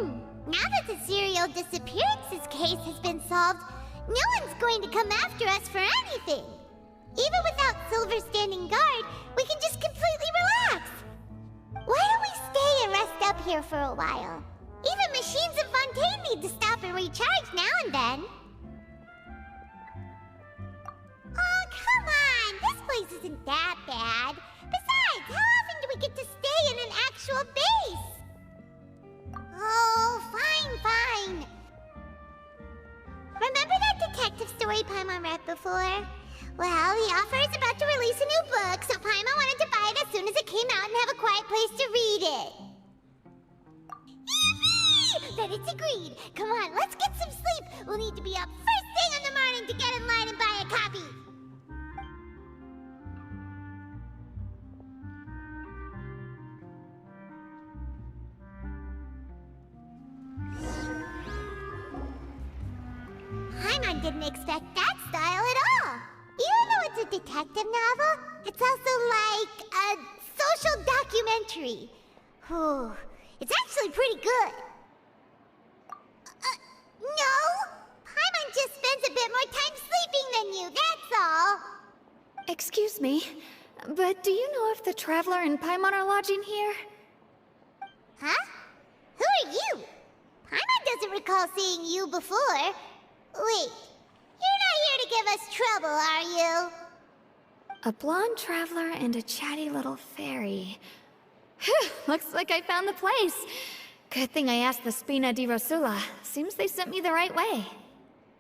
Now that the serial disappearances case has been solved, no one's going to come after us for anything. Even without Silver standing guard, we can just completely relax. Why don't we stay and rest up here for a while? Even machines in Fountaine need to stop and recharge now and then. Oh, come on! This place isn't that bad. Besides, how often do we get to stay in an actual base? Oh, fine. Remember that detective story Paimon read before? Well, the author is about to release a new book, so Paimon wanted to buy it as soon as it came out and have a quiet place to read it. Yippee! Then it's agreed. Come on, let's get some sleep. We'll need to be up first thing in the morning to get in line and buy a copy. Paimon didn't expect that style at all. Even though it's a detective novel, it's also like a social documentary. Whew, it's actually pretty good. No! Paimon just spends a bit more time sleeping than you, that's all. Excuse me, but do you know if the Traveler and Paimon are lodging here? Huh? Who are you? Paimon doesn't recall seeing you before. Wait, you're not here to give us trouble, are you? A blonde traveler and a chatty little fairy. Whew, looks like I found the place. Good thing I asked the Spina di Rosula. Seems they sent me the right way. Hey,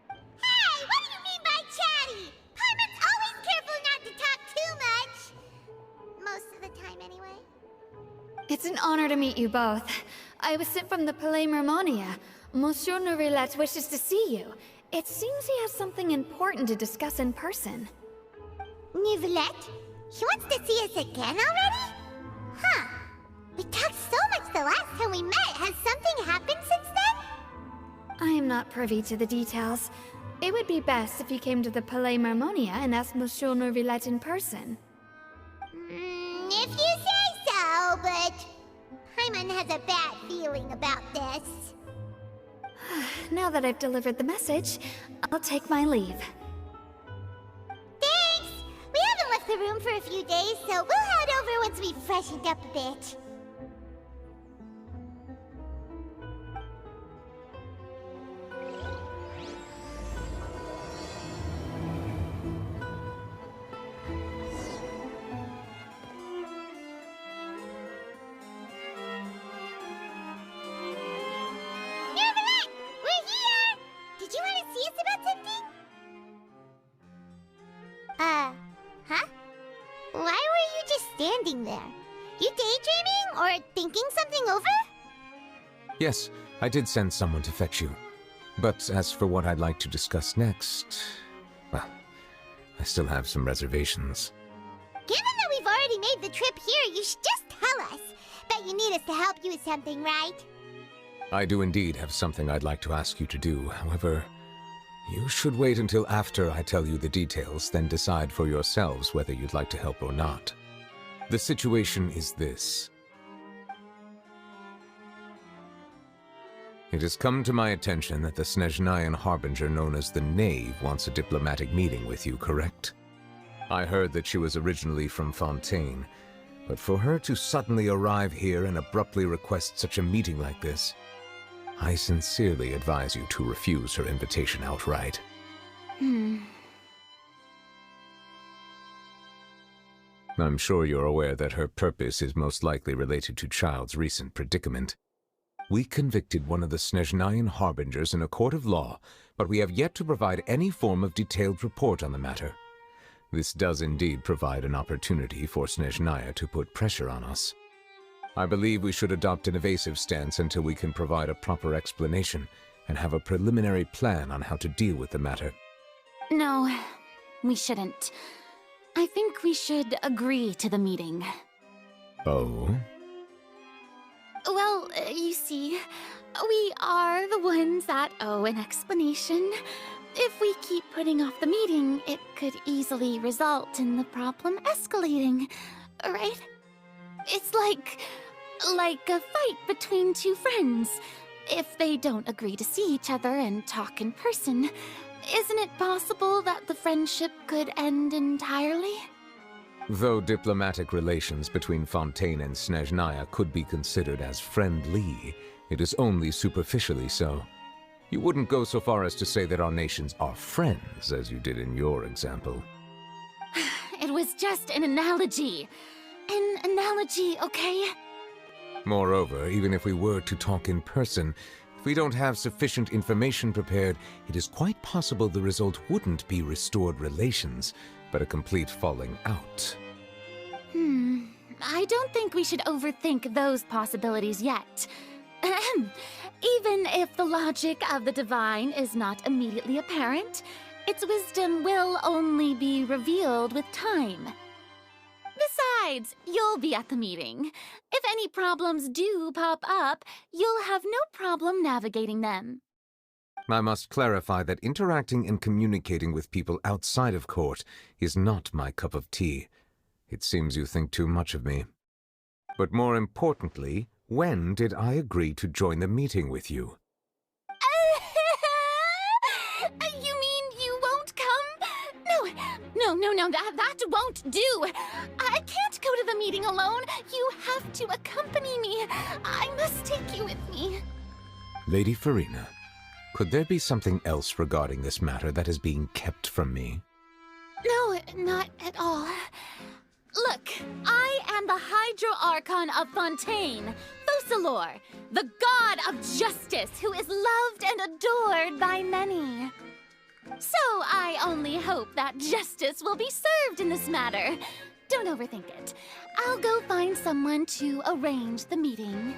what do you mean by chatty? Paimon's always careful not to talk too much. Most of the time, anyway. It's an honor to meet you both. I was sent from the Palais Mermonia. Monsieur Nourilette wishes to see you. It seems he has something important to discuss in person. Nourilette? He wants to see us again already? Huh. We talked so much the last time we met. Has something happened since then? I am not privy to the details. It would be best if you came to the Palais Mermonia and asked Monsieur Nourilette in person. If you say so, but Paimon has a bad feeling about this. Now that I've delivered the message, I'll take my leave. Thanks! We haven't left the room for a few days, so we'll head over once we've freshened up a bit. Huh? Why were you just standing there? You daydreaming or thinking something over? Yes, I did send someone to fetch you. But as for what I'd like to discuss next, well, I still have some reservations. Given that we've already made the trip here, you should just tell us. Bet you need us to help you with something, right? I do indeed have something I'd like to ask you to do. However, you should wait until after I tell you the details, then decide for yourselves whether you'd like to help or not. The situation is this. It has come to my attention that the Snezhnayan Harbinger known as the Knave wants a diplomatic meeting with you, correct? I heard that she was originally from Fountaine, but for her to suddenly arrive here and abruptly request such a meeting like this, I sincerely advise you to refuse her invitation outright. I'm sure you're aware that her purpose is most likely related to Child's recent predicament. We convicted one of the Snezhnayan Harbingers in a court of law, but we have yet to provide any form of detailed report on the matter. This does indeed provide an opportunity for Snezhnaya to put pressure on us. I believe we should adopt an evasive stance until we can provide a proper explanation and have a preliminary plan on how to deal with the matter. No, we shouldn't. I think we should agree to the meeting. Oh? Well, you see, we are the ones that owe an explanation. If we keep putting off the meeting, it could easily result in the problem escalating, right? It's like a fight between two friends. if they don't agree to see each other and talk in person, isn't it possible that the friendship could end entirely? Though diplomatic relations between Fountaine and Snezhnaya could be considered as friendly, it is only superficially so. You wouldn't go so far as to say that our nations are friends, as you did in your example. It was just an analogy. An analogy, okay? Moreover, even if we were to talk in person, if we don't have sufficient information prepared, it is quite possible the result wouldn't be restored relations, but a complete falling out. I don't think we should overthink those possibilities yet. Even if the logic of the divine is not immediately apparent, its wisdom will only be revealed with time. Besides, you'll be at the meeting. If any problems do pop up, you'll have no problem navigating them. I must clarify that interacting and communicating with people outside of court is not my cup of tea. It seems you think too much of me. But more importantly, when did I agree to join the meeting with you? You mean you won't come? No, that won't do. I can't go to the meeting alone. You have to accompany me. I must take you with me. Lady Farina, could there be something else regarding this matter that is being kept from me? No, not at all. Look, I am the Hydro-Archon of Fountaine, Focalor, the god of justice who is loved and adored by many. So I only hope that justice will be served in this matter. Don't overthink it. I'll go find someone to arrange the meeting.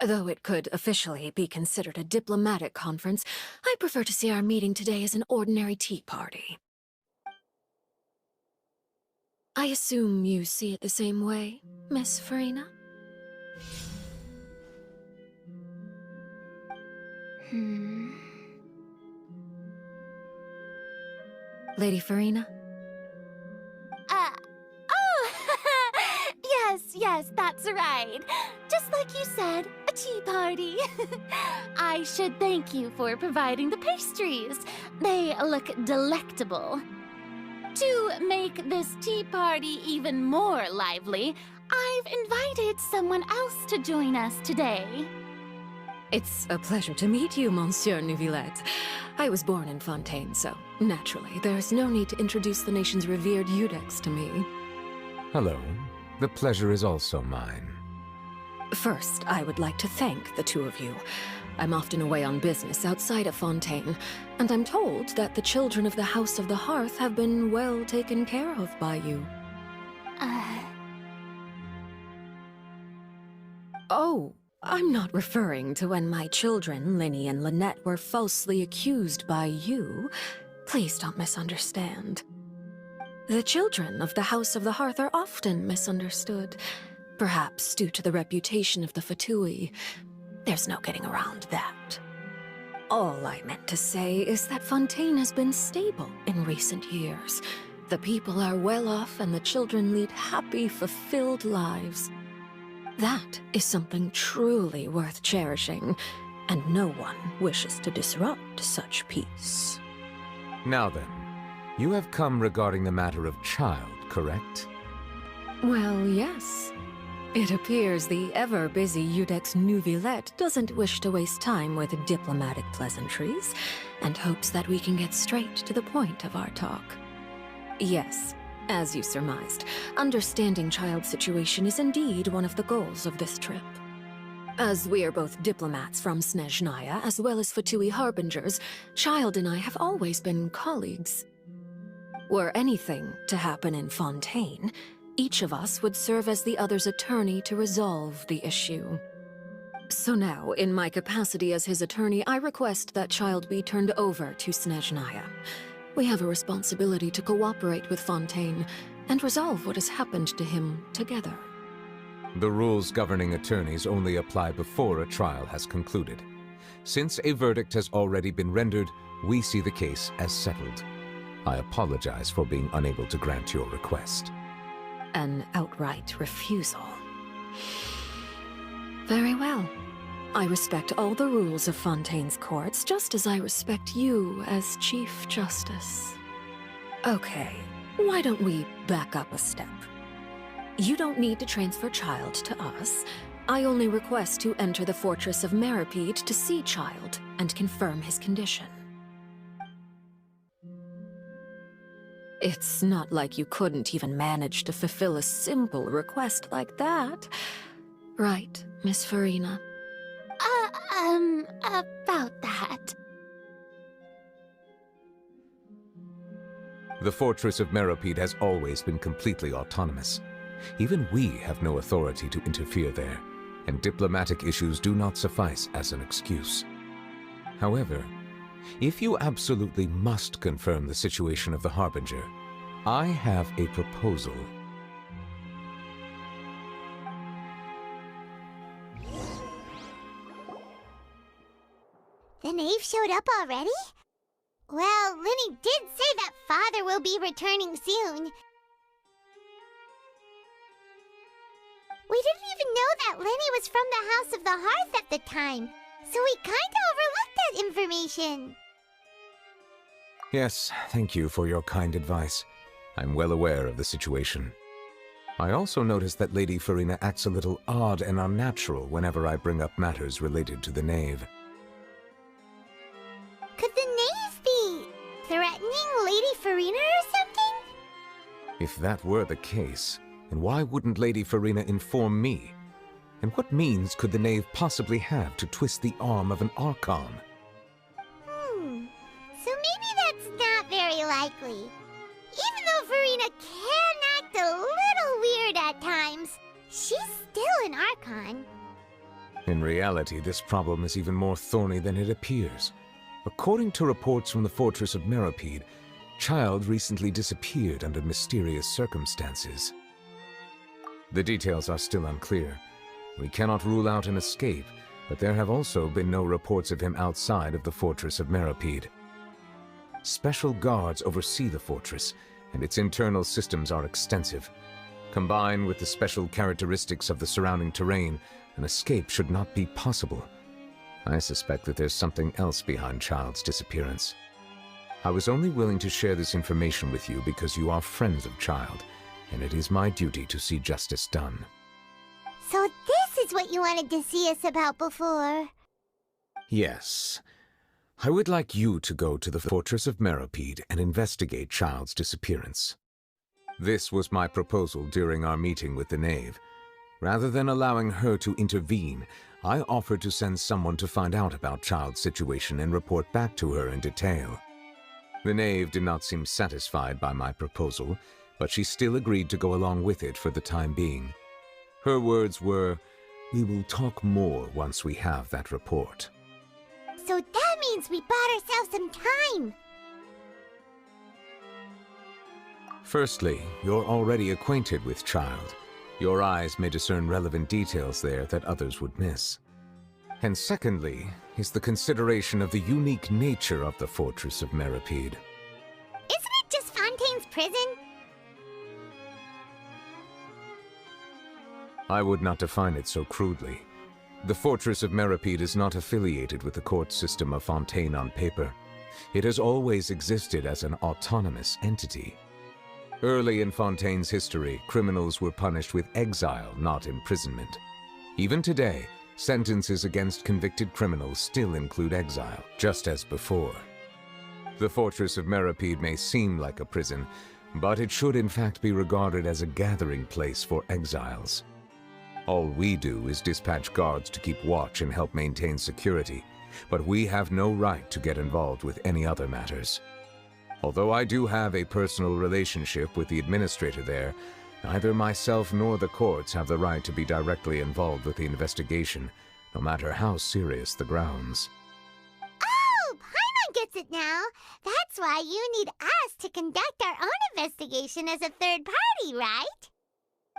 Though it could officially be considered a diplomatic conference, I prefer to see our meeting today as an ordinary tea party. I assume you see it the same way, Miss Farina? Lady Farina? Yes, that's right. Just like you said, a tea party. I should thank you for providing the pastries. They look delectable. To make this tea party even more lively, I've invited someone else to join us today. It's a pleasure to meet you, Monsieur Neuvillette. I was born in Fountaine, so naturally, there's no need to introduce the nation's revered Iudex to me. Hello. The pleasure is also mine. First, I would like to thank the two of you. I'm often away on business outside of Fountaine, and I'm told that the children of the House of the Hearth have been well taken care of by you. Oh, I'm not referring to when my children, Linny and Lynette, were falsely accused by you. Please don't misunderstand. The children of the House of the Hearth are often misunderstood, perhaps due to the reputation of the Fatui. There's no getting around that. All I meant to say is that Fountaine has been stable in recent years. The people are well off and the children lead happy, fulfilled lives. That is something truly worth cherishing, and no one wishes to disrupt such peace. Now then, you have come regarding the matter of child, correct? Well, yes. It appears the ever-busy Iudex Neuvillette doesn't wish to waste time with diplomatic pleasantries, and hopes that we can get straight to the point of our talk. Yes, as you surmised, understanding child's situation is indeed one of the goals of this trip. As we are both diplomats from Snezhnaya, as well as Fatui harbingers, Child and I have always been colleagues. Were anything to happen in Fountaine, each of us would serve as the other's attorney to resolve the issue. So now, in my capacity as his attorney, I request that Child be turned over to Snezhnaya. We have a responsibility to cooperate with Fountaine and resolve what has happened to him together. The rules governing attorneys only apply before a trial has concluded. Since a verdict has already been rendered, we see the case as settled. I apologize for being unable to grant your request. An outright refusal. Very well. I respect all the rules of Fontaine's courts, just as I respect you as Chief Justice. Okay, why don't we back up a step? You don't need to transfer Child to us. I only request to enter the Fortress of Meripede to see Child and confirm his condition. It's not like you couldn't even manage to fulfill a simple request like that. Right, Miss Farina? About that. The Fortress of Meripede has always been completely autonomous. Even we have no authority to interfere there, and diplomatic issues do not suffice as an excuse. However, if you absolutely must confirm the situation of the Harbinger, I have a proposal. The knave showed up already? Well, Linny did say that Father will be returning soon. We didn't even know that Linny was from the House of the Hearth at the time, so we kinda overlooked that information. Yes, thank you for your kind advice. I'm well aware of the situation. I also noticed that Lady Farina acts a little odd and unnatural whenever I bring up matters related to the knave. Could the knave be threatening Lady Farina or something? If that were the case, then why wouldn't Lady Farina inform me? And what means could the knave possibly have to twist the arm of an Archon? So maybe that's not very likely. Even though Farina can act a little weird at times, she's still an Archon. In reality, this problem is even more thorny than it appears. According to reports from the Fortress of Meripede, Child recently disappeared under mysterious circumstances. The details are still unclear. We cannot rule out an escape, but there have also been no reports of him outside of the Fortress of Meripede. Special guards oversee the fortress, and its internal systems are extensive. Combined with the special characteristics of the surrounding terrain, an escape should not be possible. I suspect that there's something else behind Child's disappearance. I was only willing to share this information with you because you are friends of Child, and it is my duty to see justice done. So this is what you wanted to see us about before. Yes. I would like you to go to the Fortress of Meripede and investigate Child's disappearance. This was my proposal during our meeting with the knave. Rather than allowing her to intervene, I offered to send someone to find out about Child's situation and report back to her in detail. The knave did not seem satisfied by my proposal, but she still agreed to go along with it for the time being. Her words were, "We will talk more once we have that report." So that means we bought ourselves some time. Firstly, you're already acquainted with Child. Your eyes may discern relevant details there that others would miss. And secondly, is the consideration of the unique nature of the Fortress of Meripede. Isn't it just Fontaine's prison? I would not define it so crudely. The Fortress of Meripede is not affiliated with the court system of Fountaine on paper. It has always existed as an autonomous entity. Early in Fontaine's history, criminals were punished with exile, not imprisonment. Even today, sentences against convicted criminals still include exile, just as before. The Fortress of Meripede may seem like a prison, but it should in fact be regarded as a gathering place for exiles. All we do is dispatch guards to keep watch and help maintain security, but we have no right to get involved with any other matters. Although I do have a personal relationship with the administrator there, neither myself nor the courts have the right to be directly involved with the investigation, no matter how serious the grounds. Oh, Paimon gets it now. That's why you need us to conduct our own investigation as a third party, right?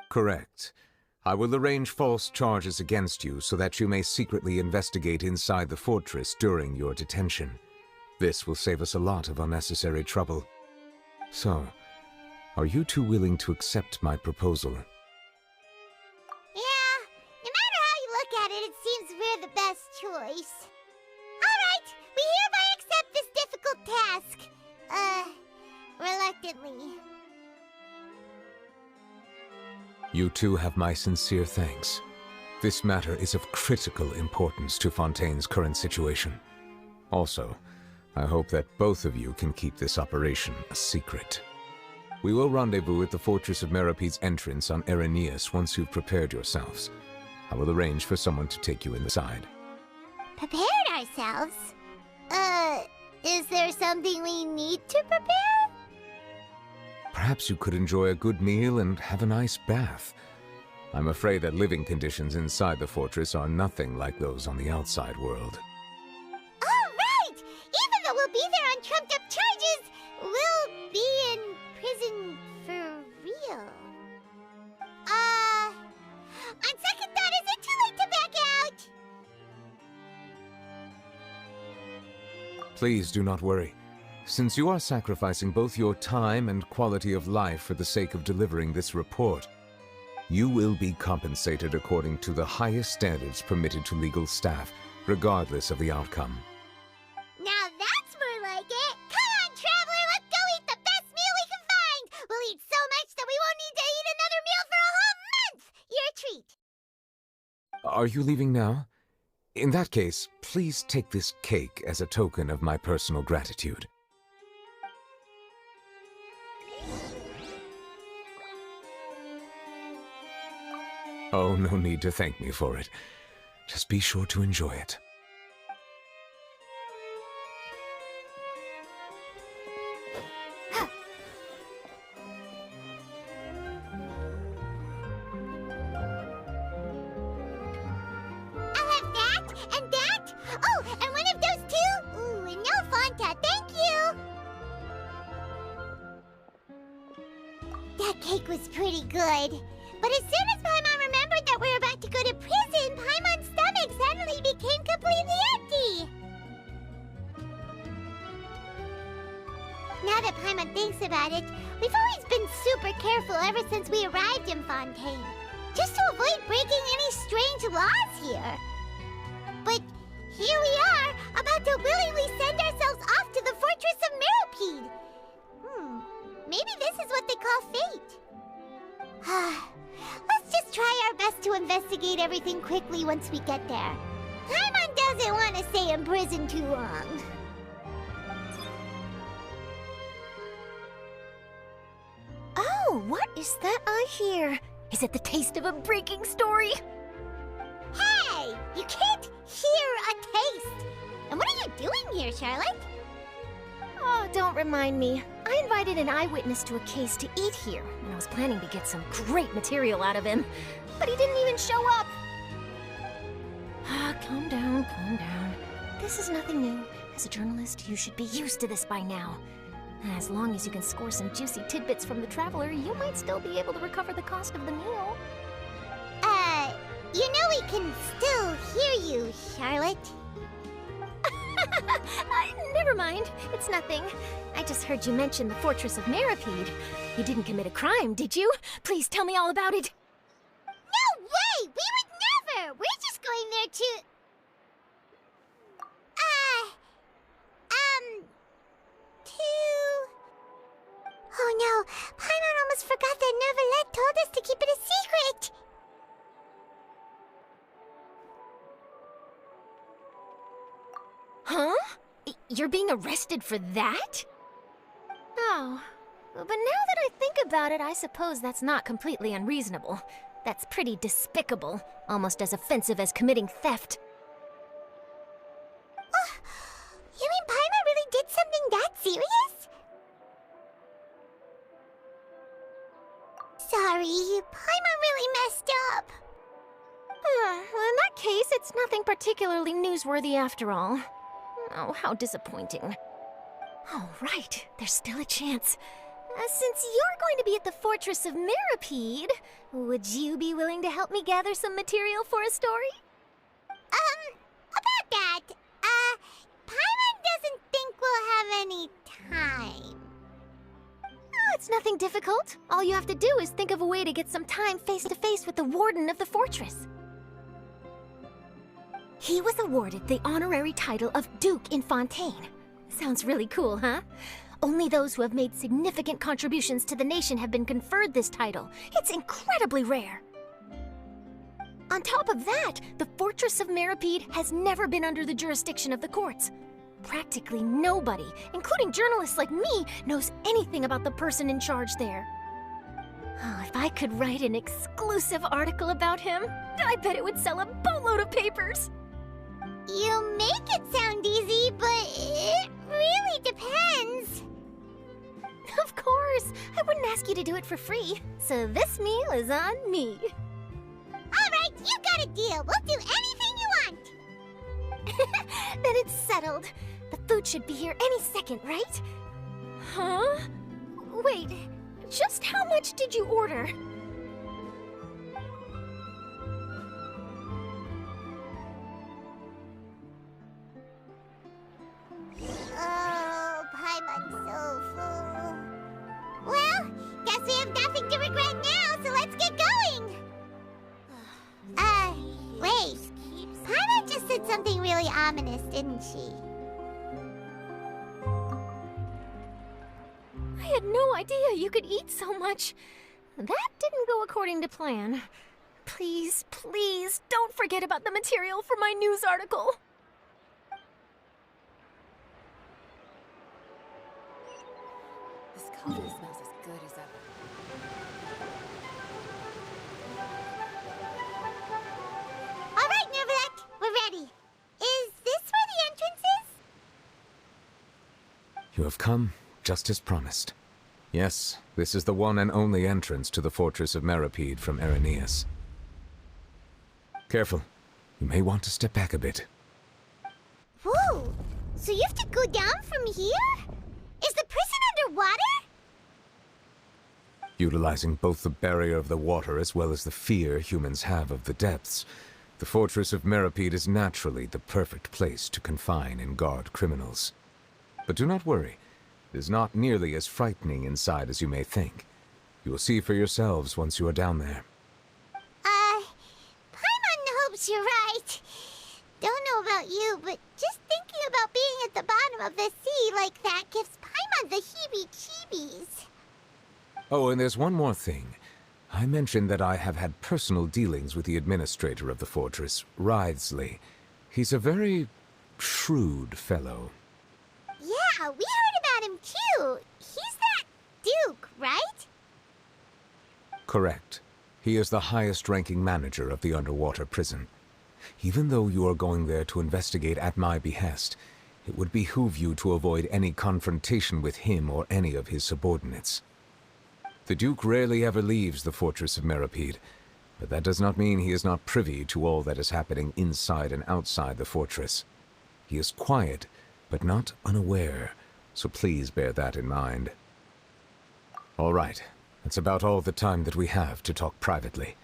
Correct. I will arrange false charges against you so that you may secretly investigate inside the fortress during your detention. This will save us a lot of unnecessary trouble. So, are you two willing to accept my proposal? Yeah, no matter how you look at it, it seems we're the best choice. Alright, we hereby accept this difficult task. Reluctantly. You two have my sincere thanks. This matter is of critical importance to Fontaine's current situation. Also, I hope that both of you can keep this operation a secret. We will rendezvous at the Fortress of Meropede's entrance on Erinius once you've prepared yourselves. I will arrange for someone to take you inside. Prepared ourselves? Is there something we need to prepare? Perhaps you could enjoy a good meal and have a nice bath. I'm afraid that living conditions inside the fortress are nothing like those on the outside world. Oh, right! Even though we'll be there on trumped-up charges, we'll be in prison for real. On second thought, is it too late to back out? Please do not worry. Since you are sacrificing both your time and quality of life for the sake of delivering this report, you will be compensated according to the highest standards permitted to legal staff, regardless of the outcome. Now that's more like it! Come on, traveler, let's go eat the best meal we can find! We'll eat so much that we won't need to eat another meal for a whole month! Your treat! Are you leaving now? In that case, please take this cake as a token of my personal gratitude. Oh, no need to thank me for it. Just be sure to enjoy it. I'll have that, and that! Oh, and one of those two! Ooh, and no Fanta, thank you! That cake was pretty good. But as soon as Paimon remembered that we were about to go to prison, Paimon's stomach suddenly became completely empty. Now that Paimon thinks about it, we've always been super careful ever since we arrived in Fountaine, just to avoid breaking any strange laws here. But here we are, about to willingly send ourselves off to the Fortress of Meropede. Maybe this is what they call fate. Let's just try our best to investigate everything quickly once we get there. Paimon doesn't want to stay in prison too long. Oh, what is that I hear? Is it the taste of a breaking story? Hey! You can't hear a taste! And what are you doing here, Charlotte? Oh, don't remind me. I invited an eyewitness to a case to eat here, and I was planning to get some great material out of him. But he didn't even show up. Calm down, calm down. This is nothing new. As a journalist, you should be used to this by now. As long as you can score some juicy tidbits from the traveler, you might still be able to recover the cost of the meal. You know we can still hear you, Charlotte. Never mind. It's nothing. I just heard you mention the Fortress of Meropede. You didn't commit a crime, did you? Please tell me all about it. No way! We would never! We're just going there to... Oh no, Paimon almost forgot that Neuvillette told us to keep it a secret! Huh? You're being arrested for that? Oh, but now that I think about it, I suppose that's not completely unreasonable. That's pretty despicable, almost as offensive as committing theft. You mean Paimon really did something that serious? Sorry, Paimon really messed up. Well, in that case, it's nothing particularly newsworthy after all. Oh, how disappointing. Oh, right. There's still a chance. Since you're going to be at the Fortress of Meropede, would you be willing to help me gather some material for a story? About that, Paimon doesn't think we'll have any time. It's nothing difficult. All you have to do is think of a way to get some time face-to-face with the warden of the fortress. He was awarded the honorary title of Duke in Fountaine. Sounds really cool, huh? Only those who have made significant contributions to the nation have been conferred this title. It's incredibly rare. On top of that, the Fortress of Meripede has never been under the jurisdiction of the courts. Practically nobody, including journalists like me, knows anything about the person in charge there. Oh, if I could write an exclusive article about him, I bet it would sell a boatload of papers. You make it sound easy, but it really depends. Of course, I wouldn't ask you to do it for free, so this meal is on me. All right, you got a deal. We'll do anything you want. Then it's settled. The food should be here any second, right? Huh? Wait, just how much did you order? Oh, Paimon's so full. Well, guess we have nothing to regret now, so let's get going. Wait. Paimon just said something really ominous, didn't she? I had no idea you could eat so much. That didn't go according to plan. Please, please, don't forget about the material for my news article. This coffee smells as good as ever. All right, Nervalette, we're ready. Is this where the entrance is? You have come, just as promised. Yes, this is the one and only entrance to the Fortress of Meripede from Irenaeus. Careful. You may want to step back a bit. Whoa! So you have to go down from here? Is the prison underwater? Utilizing both the barrier of the water as well as the fear humans have of the depths, the Fortress of Meripede is naturally the perfect place to confine and guard criminals. But do not worry. It is not nearly as frightening inside as you may think. You will see for yourselves once you are down there. Paimon hopes you're right. Don't know about you, but just thinking about being at the bottom of the sea like that gives Paimon the heebie-jeebies. Oh, and there's one more thing. I mentioned that I have had personal dealings with the administrator of the fortress, Wriothesley. He's a very shrewd fellow. Yeah, we heard about him too. He's that Duke, right? Correct. He is the highest-ranking manager of the underwater prison. Even though you are going there to investigate at my behest, it would behoove you to avoid any confrontation with him or any of his subordinates. The Duke rarely ever leaves the Fortress of Meripede, but that does not mean he is not privy to all that is happening inside and outside the fortress. He is quiet, but not unaware, so please bear that in mind. All right, that's about all the time that we have to talk privately.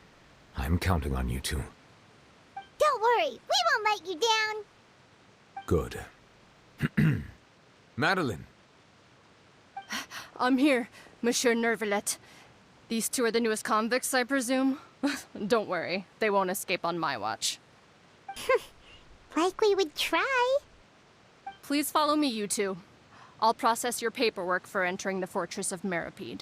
I'm counting on you two. Don't worry, we won't let you down. Good. Madeline! I'm here, Monsieur Nervalette. These two are the newest convicts, I presume? Don't worry, they won't escape on my watch. Like we would try. Please follow me, you two. I'll process your paperwork for entering the Fortress of Meripede.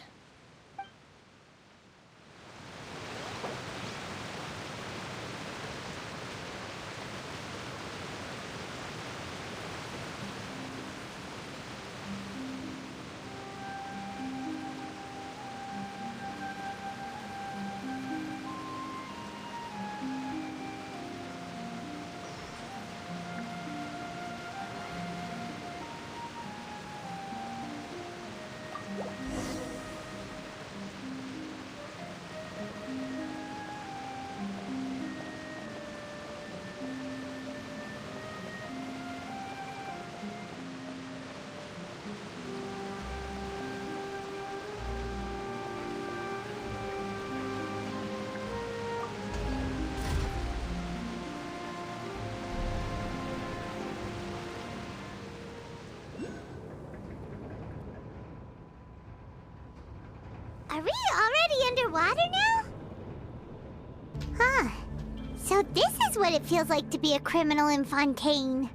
Are we already underwater now? Huh. So this is what it feels like to be a criminal in Fountaine.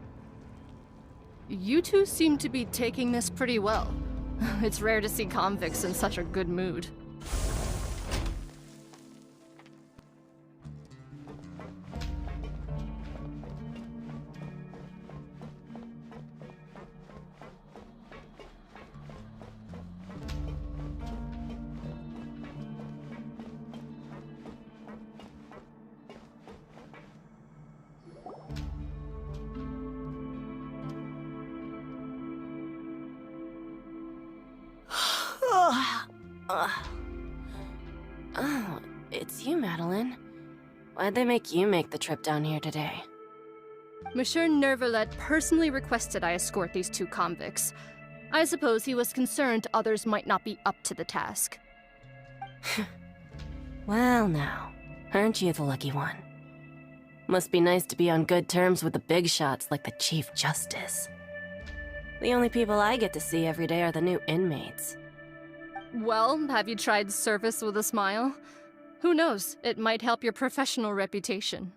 You two seem to be taking this pretty well. It's rare to see convicts in such a good mood. Oh, it's you, Madeline. Why'd they make you make the trip down here today? Monsieur Nervalet personally requested I escort these two convicts. I suppose he was concerned others might not be up to the task. Well now, aren't you the lucky one? Must be nice to be on good terms with the big shots like the Chief Justice. The only people I get to see every day are the new inmates. Well, have you tried service with a smile? Who knows, it might help your professional reputation.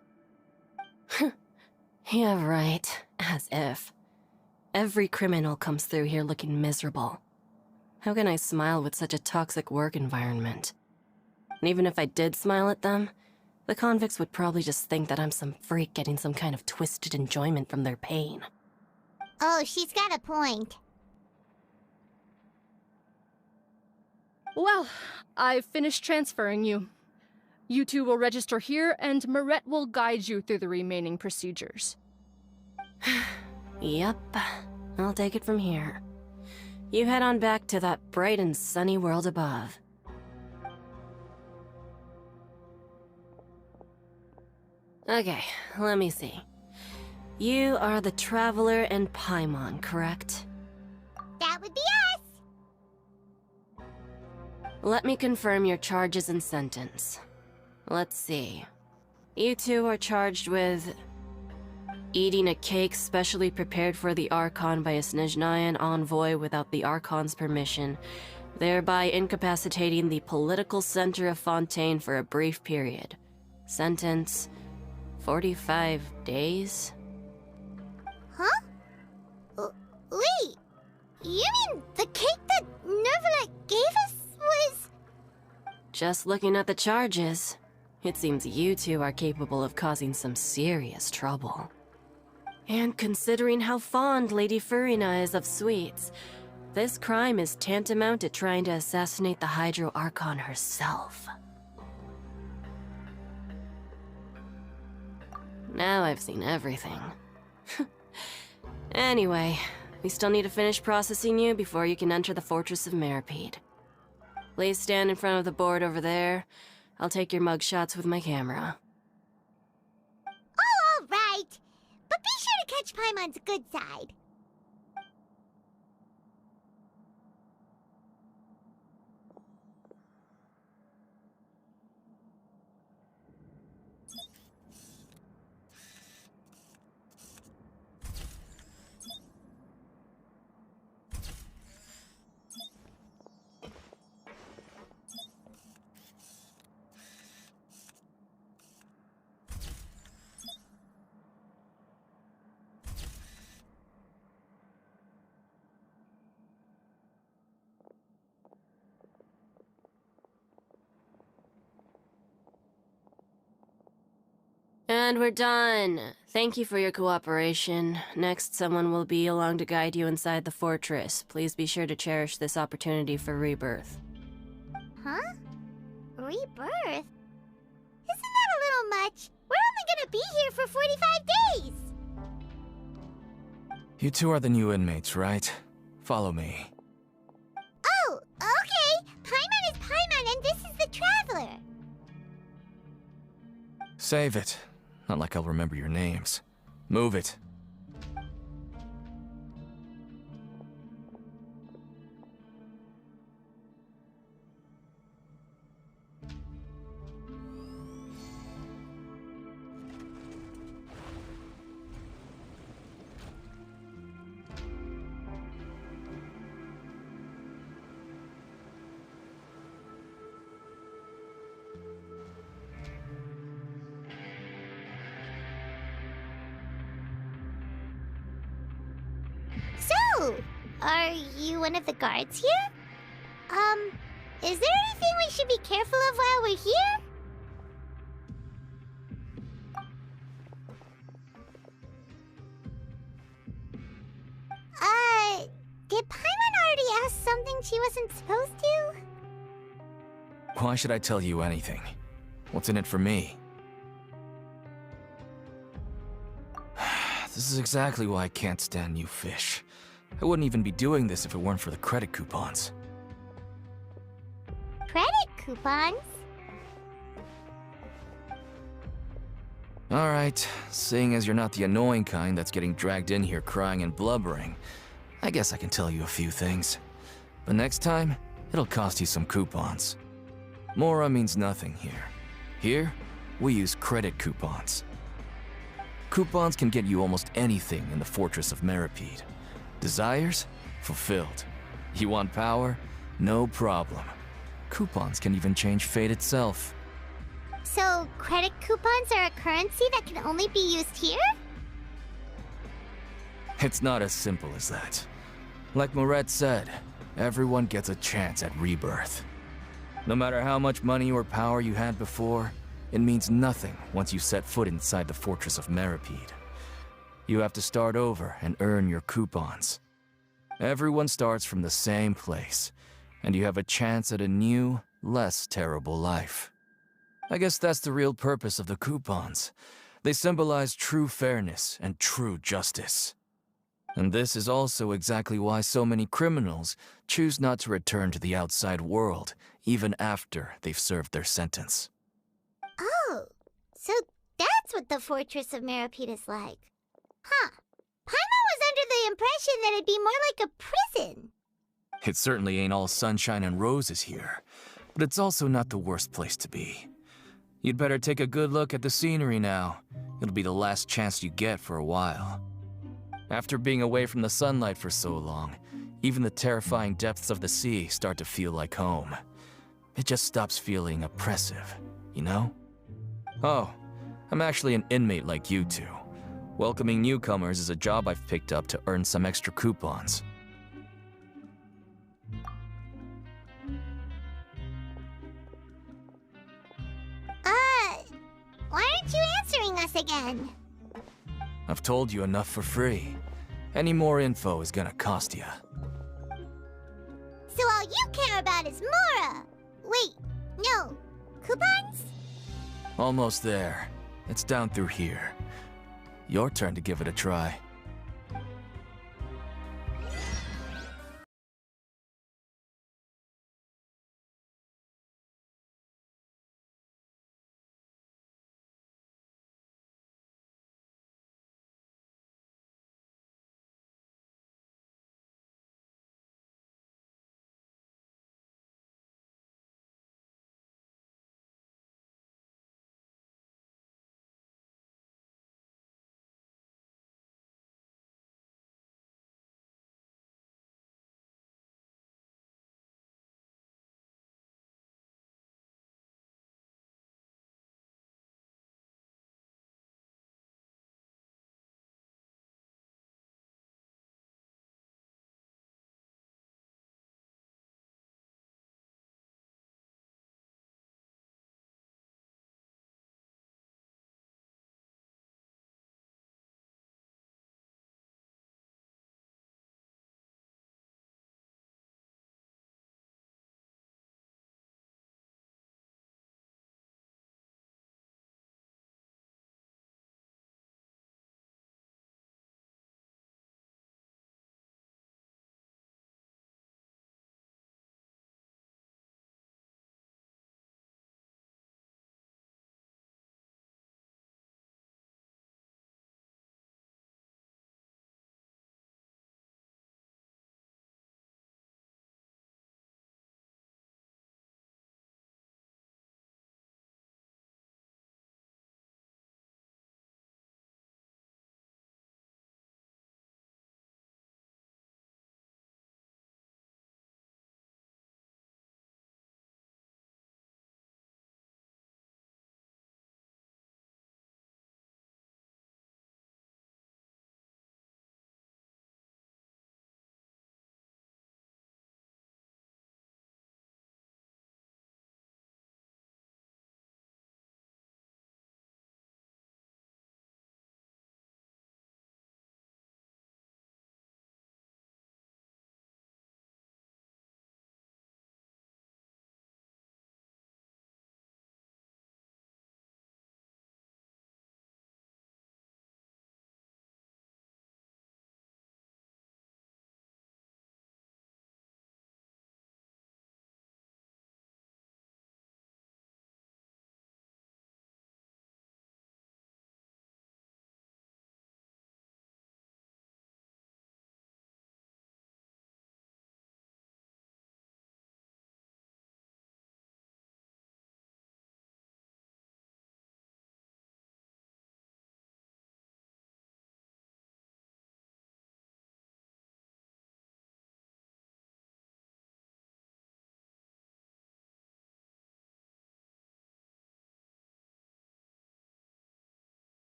Yeah, right. As if. Every criminal comes through here looking miserable. How can I smile with such a toxic work environment? And even if I did smile at them, the convicts would probably just think that I'm some freak getting some kind of twisted enjoyment from their pain. Oh, she's got a point. Well, I've finished transferring you. You two will register here, and Marette will guide you through the remaining procedures. Yep, I'll take it from here. You head on back to that bright and sunny world above. Okay, let me see. You are the Traveler and Paimon, correct? That would be us! Let me confirm your charges and sentence. Let's see. You two are charged with eating a cake specially prepared for the Archon by a Snezhnayan envoy without the Archon's permission, thereby incapacitating the political center of Fountaine for a brief period. Sentence: 45 days? Huh? Wait, you mean the cake that Nervalet gave us was... Just looking at the charges, it seems you two are capable of causing some serious trouble. And considering how fond Lady Furina is of sweets, this crime is tantamount to trying to assassinate the Hydro Archon herself. Now I've seen everything. Anyway, we still need to finish processing you before you can enter the Fortress of Meripede. Please stand in front of the board over there. I'll take your mugshots with my camera. Oh, all right. But be sure to catch Paimon's good side. And we're done. Thank you for your cooperation. Next, someone will be along to guide you inside the fortress. Please be sure to cherish this opportunity for rebirth. Huh? Rebirth? Isn't that a little much? We're only gonna be here for 45 days! You two are the new inmates, right? Follow me. Oh, okay! Paimon is Paimon and this is the Traveler! Save it. Not like I'll remember your names. Move it. Oh, are you one of the guards here? Is there anything we should be careful of while we're here? Did Paimon already ask something she wasn't supposed to? Why should I tell you anything? What's in it for me? This is exactly why I can't stand you fish. I wouldn't even be doing this if it weren't for the credit coupons. Credit coupons? Alright, seeing as you're not the annoying kind that's getting dragged in here crying and blubbering, I guess I can tell you a few things. But next time, it'll cost you some coupons. Mora means nothing here. Here, we use credit coupons. Coupons can get you almost anything in the Fortress of Meripede. Desires? Fulfilled. You want power? No problem. Coupons can even change fate itself. So, credit coupons are a currency that can only be used here? It's not as simple as that. Like Moret said, everyone gets a chance at rebirth. No matter how much money or power you had before, it means nothing once you set foot inside the Fortress of Meripede. You have to start over and earn your coupons. Everyone starts from the same place, and you have a chance at a new, less terrible life. I guess that's the real purpose of the coupons. They symbolize true fairness and true justice. And this is also exactly why so many criminals choose not to return to the outside world, even after they've served their sentence. Oh, so that's what the Fortress of Meripede is like. Huh. Paimon was under the impression that it'd be more like a prison. It certainly ain't all sunshine and roses here, but it's also not the worst place to be. You'd better take a good look at the scenery now. It'll be the last chance you get for a while. After being away from the sunlight for so long, even the terrifying depths of the sea start to feel like home. It just stops feeling oppressive, you know? Oh, I'm actually an inmate like you two. Welcoming newcomers is a job I've picked up to earn some extra coupons. Why aren't you answering us again? I've told you enough for free. Any more info is gonna cost you. So all you care about is Mora! Wait, no, coupons? Almost there. It's down through here. Your turn to give it a try.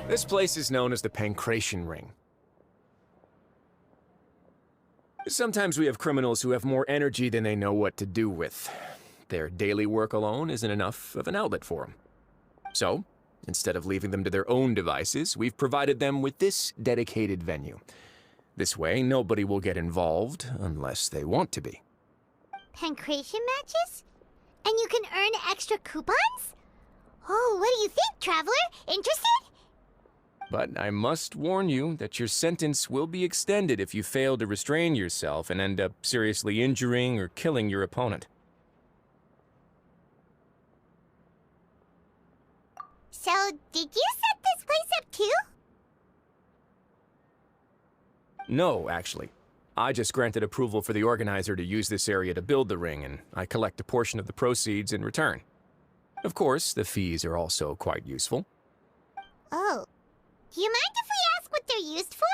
This place is known as the Pancration Ring. Sometimes we have criminals who have more energy than they know what to do with. Their daily work alone isn't enough of an outlet for them. So, instead of leaving them to their own devices, we've provided them with this dedicated venue. This way, nobody will get involved unless they want to be. Pancration matches? And you can earn extra coupons? Oh, what do you think, Traveler? Interested? But I must warn you that your sentence will be extended if you fail to restrain yourself and end up seriously injuring or killing your opponent. So, did you set this place up too? No, actually. I just granted approval for the organizer to use this area to build the ring, and I collect a portion of the proceeds in return. Of course, the fees are also quite useful. Oh. Do you mind if we ask what they're used for?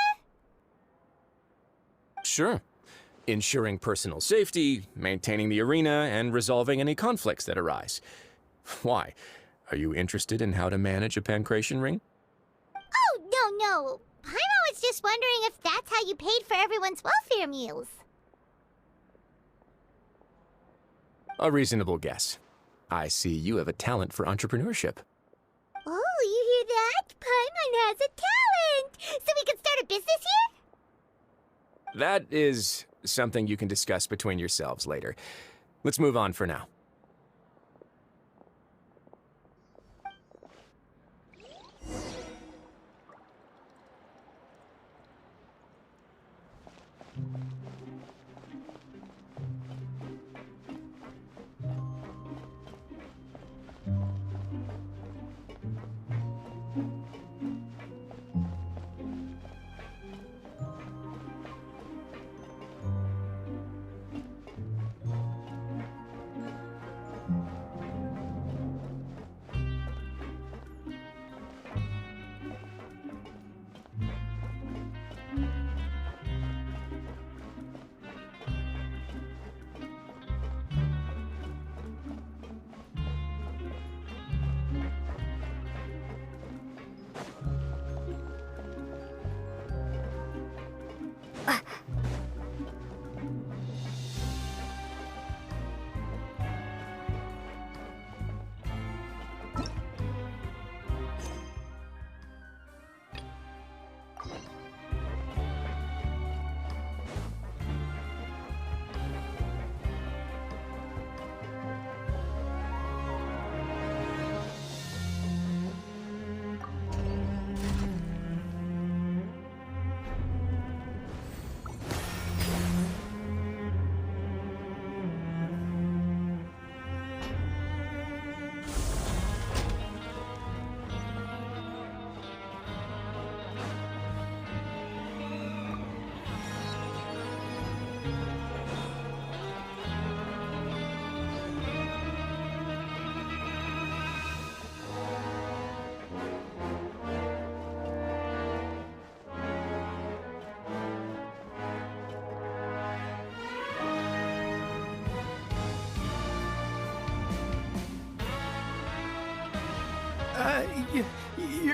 Sure. Ensuring personal safety, maintaining the arena, and resolving any conflicts that arise. Why? Are you interested in how to manage a pancration ring? Oh, no. Paimon was just wondering if that's how you paid for everyone's welfare meals. A reasonable guess. I see you have a talent for entrepreneurship. Oh, you hear that? Paimon has a talent! So we can start a business here? That is something you can discuss between yourselves later. Let's move on for now.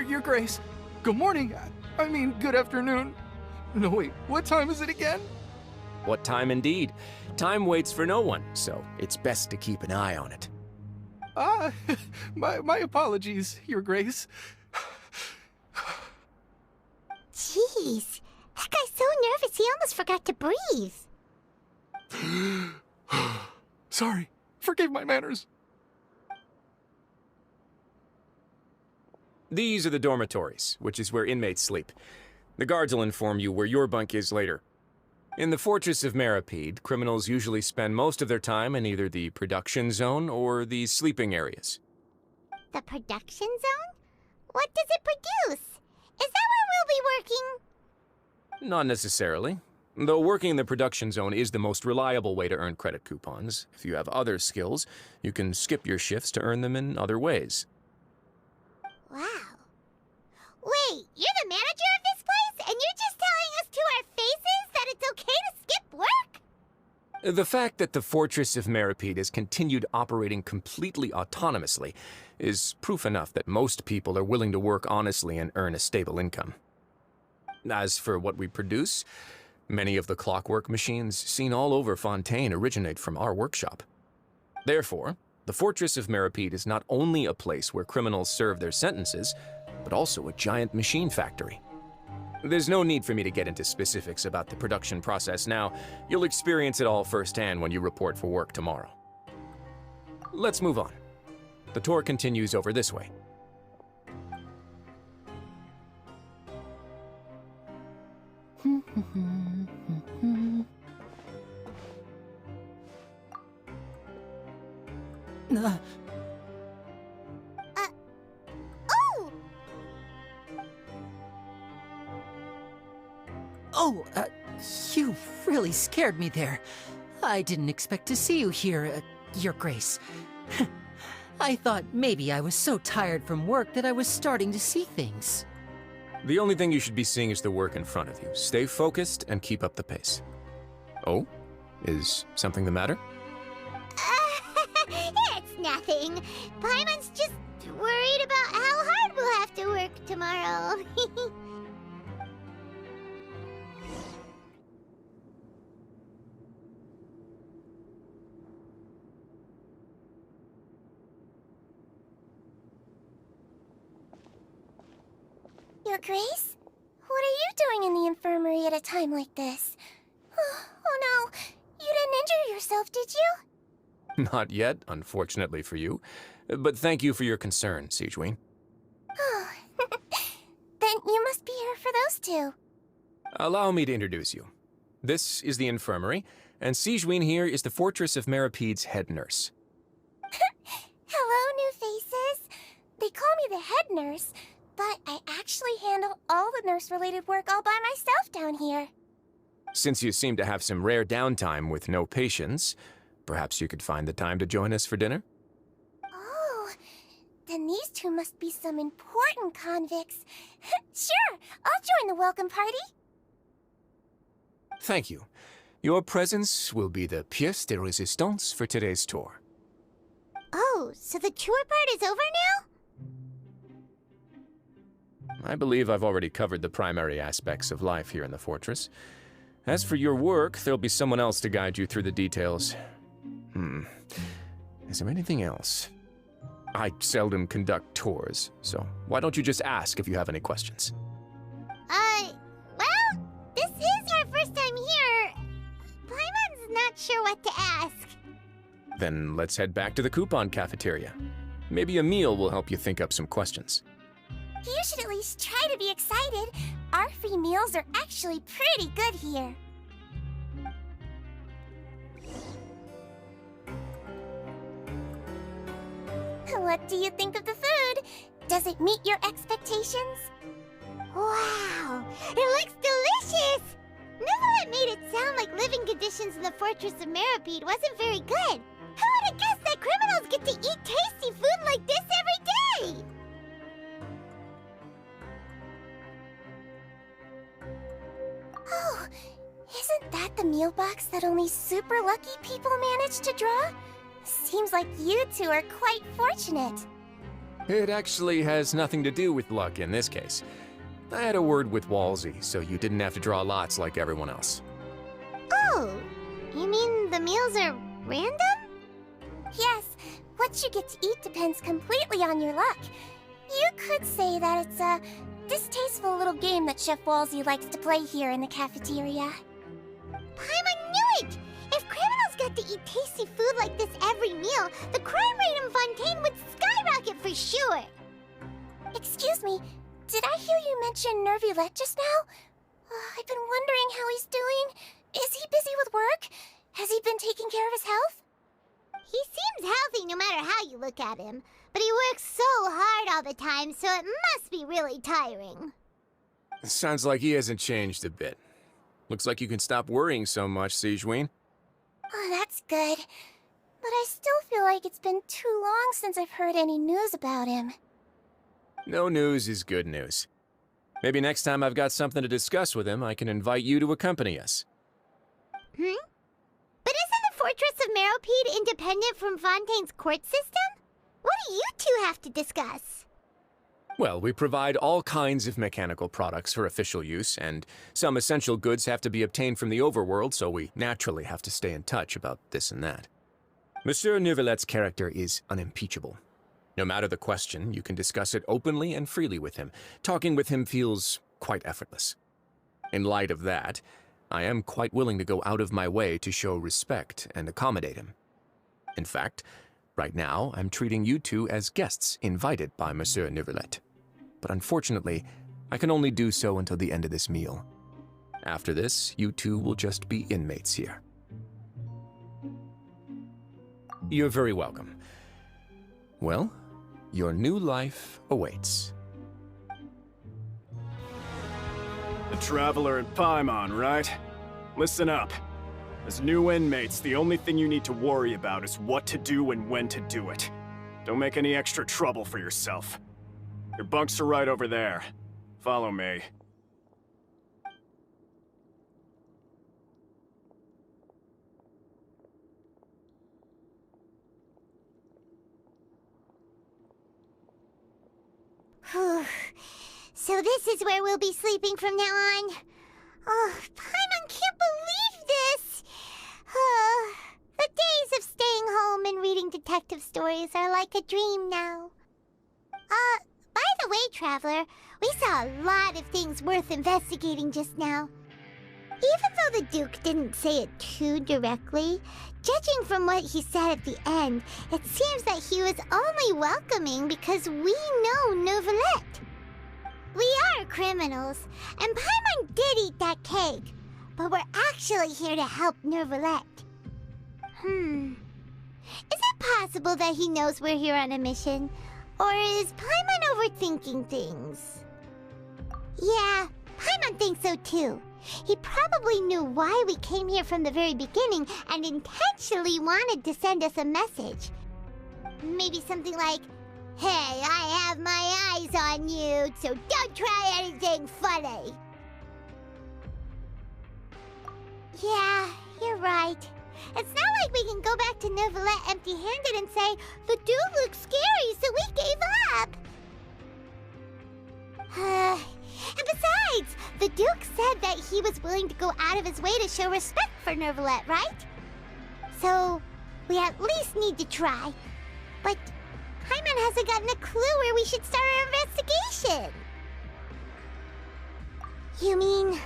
Your Grace. Good morning. I mean, good afternoon. No, wait, what time is it again? What time indeed? Time waits for no one, so it's best to keep an eye on it. My apologies, Your Grace. Jeez, that guy's so nervous he almost forgot to breathe. Sorry, forgive my manners. These are the dormitories, which is where inmates sleep. The guards will inform you where your bunk is later. In the Fortress of Meripede, criminals usually spend most of their time in either the production zone or the sleeping areas. The production zone? What does it produce? Is that where we'll be working? Not necessarily. Though working in the production zone is the most reliable way to earn credit coupons. If you have other skills, you can skip your shifts to earn them in other ways. Wow. Wait, you're the manager of this place, and you're just telling us to our faces that it's okay to skip work? The fact that the Fortress of Meripede has continued operating completely autonomously is proof enough that most people are willing to work honestly and earn a stable income. As for what we produce, many of the clockwork machines seen all over Fountaine originate from our workshop. Therefore, the Fortress of Meripede is not only a place where criminals serve their sentences, but also a giant machine factory. There's no need for me to get into specifics about the production process now. You'll experience it all firsthand when you report for work tomorrow. Let's move on. The tour continues over this way. Oh! Oh, you really scared me there. I didn't expect to see you here, Your Grace. I thought maybe I was so tired from work that I was starting to see things. The only thing you should be seeing is the work in front of you. Stay focused and keep up the pace. Oh? Is something the matter? It's nothing. Paimon's just worried about how hard we'll have to work tomorrow. Your Grace? What are you doing in the infirmary at a time like this? Oh no, you didn't injure yourself, did you? Not yet, unfortunately for you. But thank you for your concern, Sigewin. Oh, then you must be here for those two. Allow me to introduce you. This is the infirmary, and Sigewin here is the Fortress of Meripede's head nurse. Hello, new faces. They call me the head nurse, but I actually handle all the nurse-related work all by myself down here. Since you seem to have some rare downtime with no patients, perhaps you could find the time to join us for dinner? Oh, then these two must be some important convicts. Sure, I'll join the welcome party. Thank you. Your presence will be the pièce de résistance for today's tour. Oh, so the tour part is over now? I believe I've already covered the primary aspects of life here in the fortress. As for your work, there'll be someone else to guide you through the details. Is there anything else? I seldom conduct tours, so why don't you just ask if you have any questions? Well, this is our first time here. Paimon's not sure what to ask. Then let's head back to the coupon cafeteria. Maybe a meal will help you think up some questions. You should at least try to be excited. Our free meals are actually pretty good here. What do you think of the food? Does it meet your expectations? Wow, it looks delicious! Nicolette made it sound like living conditions in the Fortress of Meripede wasn't very good. Who would have guessed that criminals get to eat tasty food like this every day? Oh, isn't that the meal box that only super lucky people manage to draw? Seems like you two are quite fortunate. It actually has nothing to do with luck in this case. I had a word with Walsey, so you didn't have to draw lots like everyone else. Oh, you mean the meals are random? Yes, what you get to eat depends completely on your luck. You could say that it's a distasteful little game that Chef Walsey likes to play here in the cafeteria. Paimon knew it! If criminals got to eat tasty food like this every meal, the crime rate in Fountaine would skyrocket for sure. Excuse me, did I hear you mention Nervulette just now? I've been wondering how he's doing. Is he busy with work? Has he been taking care of his health? He seems healthy no matter how you look at him, but he works so hard all the time, so it must be really tiring. Sounds like he hasn't changed a bit. Looks like you can stop worrying so much, Sigewin. Oh, that's good. But I still feel like it's been too long since I've heard any news about him. No news is good news. Maybe next time I've got something to discuss with him, I can invite you to accompany us. But isn't Fortress of Meropede independent from Fontaine's court system? What do you two have to discuss? Well, we provide all kinds of mechanical products for official use, and some essential goods have to be obtained from the overworld, so we naturally have to stay in touch about this and that. Monsieur Neuvillette's character is unimpeachable. No matter the question, you can discuss it openly and freely with him. Talking with him feels quite effortless. In light of that, I am quite willing to go out of my way to show respect and accommodate him. In fact, right now I'm treating you two as guests invited by Monsieur Neuvillette. But unfortunately, I can only do so until the end of this meal. After this, you two will just be inmates here. You're very welcome. Well, your new life awaits. The Traveler and Paimon, right? Listen up. As new inmates, the only thing you need to worry about is what to do and when to do it. Don't make any extra trouble for yourself. Your bunks are right over there. Follow me. So this is where we'll be sleeping from now on. Oh, Paimon can't believe this! The days of staying home and reading detective stories are like a dream now. By the way, Traveler, we saw a lot of things worth investigating just now. Even though the Duke didn't say it too directly, judging from what he said at the end, it seems that he was only welcoming because we know Neuvillette. We are criminals, and Paimon did eat that cake, but we're actually here to help Neuvillette. Is it possible that he knows we're here on a mission? Or is Paimon overthinking things? Yeah, Paimon thinks so too. He probably knew why we came here from the very beginning and intentionally wanted to send us a message. Maybe something like, "Hey, I have my eyes on you, so don't try anything funny." Yeah, you're right. It's not like we can go back to Neuvillette empty-handed and say, "The dude looks scary, so we gave up." And besides, the Duke said that he was willing to go out of his way to show respect for Neuvillette, right? So, we at least need to try. But Paimon hasn't gotten a clue where we should start our investigation. You mean...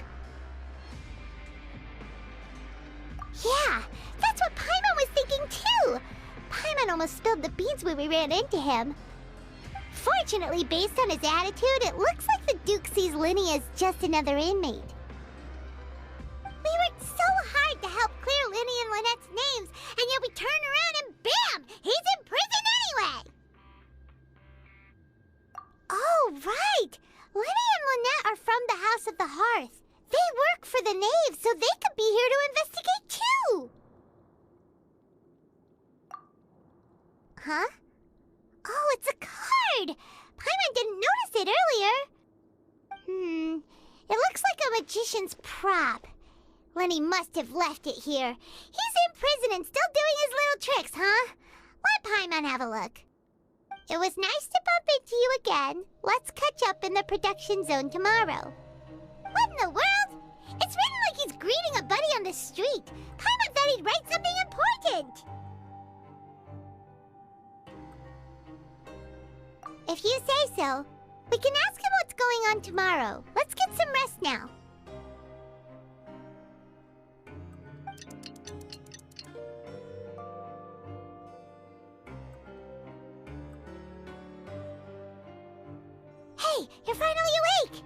Yeah, that's what Paimon was thinking too! Paimon almost spilled the beans when we ran into him. Fortunately, based on his attitude, it looks like the Duke sees Linny as just another inmate. We worked so hard to help clear Linny and Lynette's names, and yet we turn around and bam! He's in prison anyway! Oh, right! Linny and Lynette are from the House of the Hearth. They work for the Knave, so they could be here to investigate too! Huh? Oh, it's a card! Paimon didn't notice it earlier. It looks like a magician's prop. Lenny must have left it here. He's in prison and still doing his little tricks, huh? Let Paimon have a look. It was nice to bump into you again. Let's catch up in the production zone tomorrow. What in the world? It's written like he's greeting a buddy on the street. Paimon thought he'd write something important. If you say so, we can ask him what's going on tomorrow. Let's get some rest now. Hey, you're finally awake!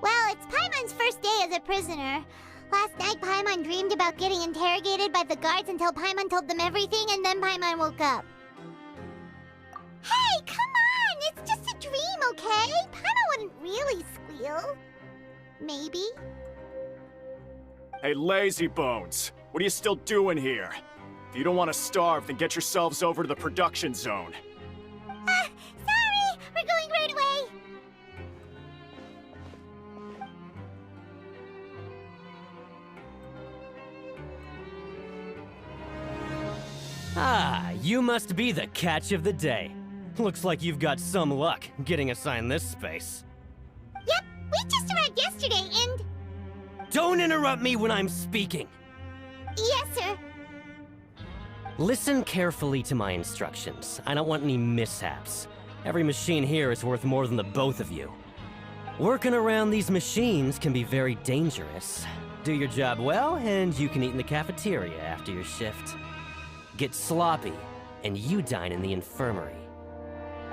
Well, it's Paimon's first day as a prisoner. Last night, Paimon dreamed about getting interrogated by the guards until Paimon told them everything, and then Paimon woke up. Hey, come on! It's just a dream, okay? Paimon wouldn't really squeal. Maybe. Hey, lazy bones! What are you still doing here? If you don't want to starve, then get yourselves over to the production zone. Sorry! We're going right away! Ah, you must be the catch of the day. Looks like you've got some luck getting assigned this space. Yep, we just arrived yesterday and... Don't interrupt me when I'm speaking! Yes, sir. Listen carefully to my instructions. I don't want any mishaps. Every machine here is worth more than the both of you. Working around these machines can be very dangerous. Do your job well, and you can eat in the cafeteria after your shift. Get sloppy, and you dine in the infirmary.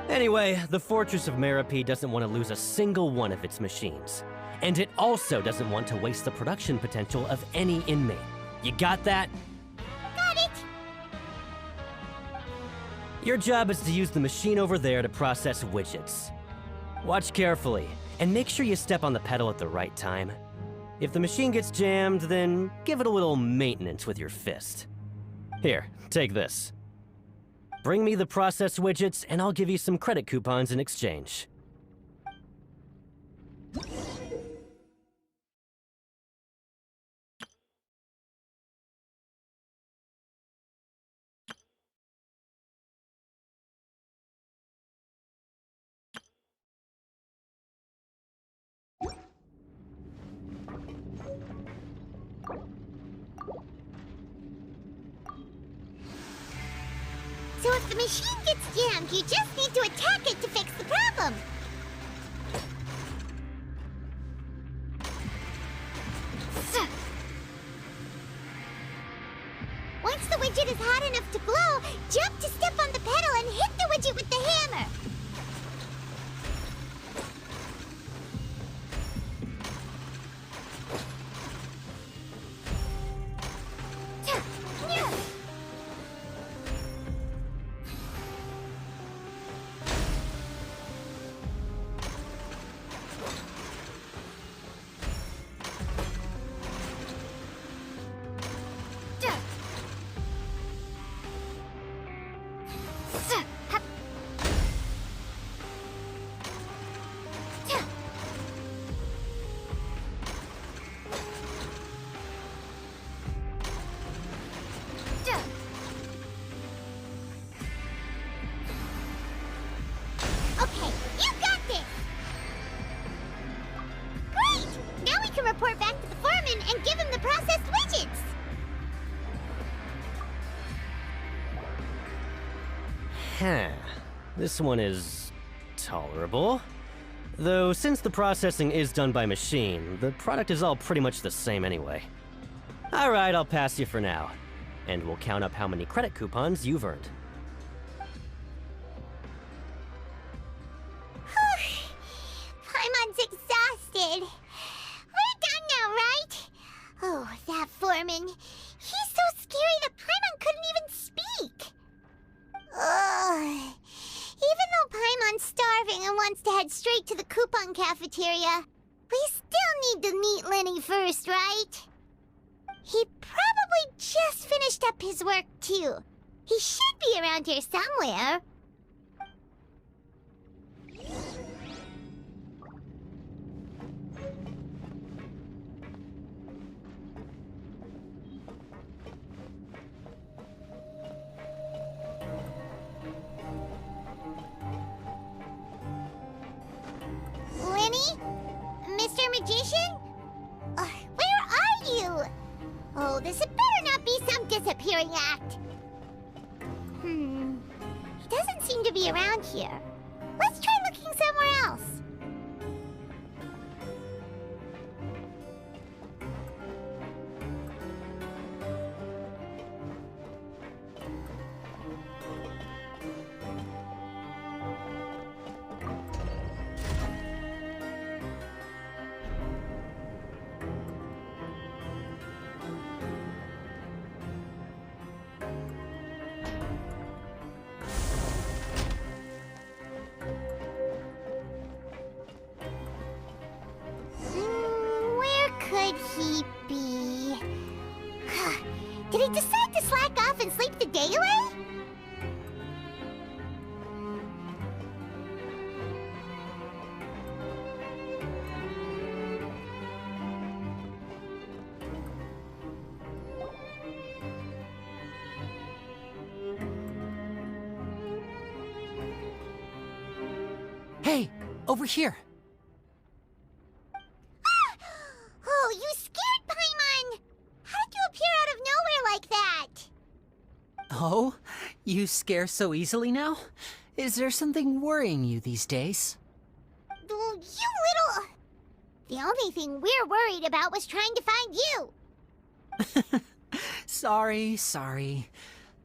Anyway, the Fortress of Meropide doesn't want to lose a single one of its machines. And it also doesn't want to waste the production potential of any inmate. You got that? Got it! Your job is to use the machine over there to process widgets. Watch carefully, and make sure you step on the pedal at the right time. If the machine gets jammed, then give it a little maintenance with your fist. Here, take this. Bring me the process widgets, and I'll give you some credit coupons in exchange. So if the machine gets jammed, you just need to attack it to fix the problem. Once the widget is hot enough to glow, jump to step on the pedal and hit the widget with the hammer. Report back to the foreman and give him the processed widgets! This one is tolerable. Though since the processing is done by machine, the product is all pretty much the same anyway. Alright, I'll pass you for now. And we'll count up how many credit coupons you've earned. Paimon's exhausted. We're done now, right? Oh, that foreman. He's so scary that Paimon couldn't even speak. Ugh. Even though Paimon's starving and wants to head straight to the coupon cafeteria, we still need to meet Lenny first, right? He probably just finished up his work, too. He should be around here somewhere. Lenny? Mr. Magician? Where are you? Oh, this had better not be some disappearing act. He doesn't seem to be around here. Let's try looking somewhere else. Where could he be? Did he decide to slack off and sleep the day away? over here. Oh, you scared Paimon! How did you appear out of nowhere like that? Oh, you scare so easily now? Is there something worrying you these days? You little... The only thing we're worried about was trying to find you. Sorry.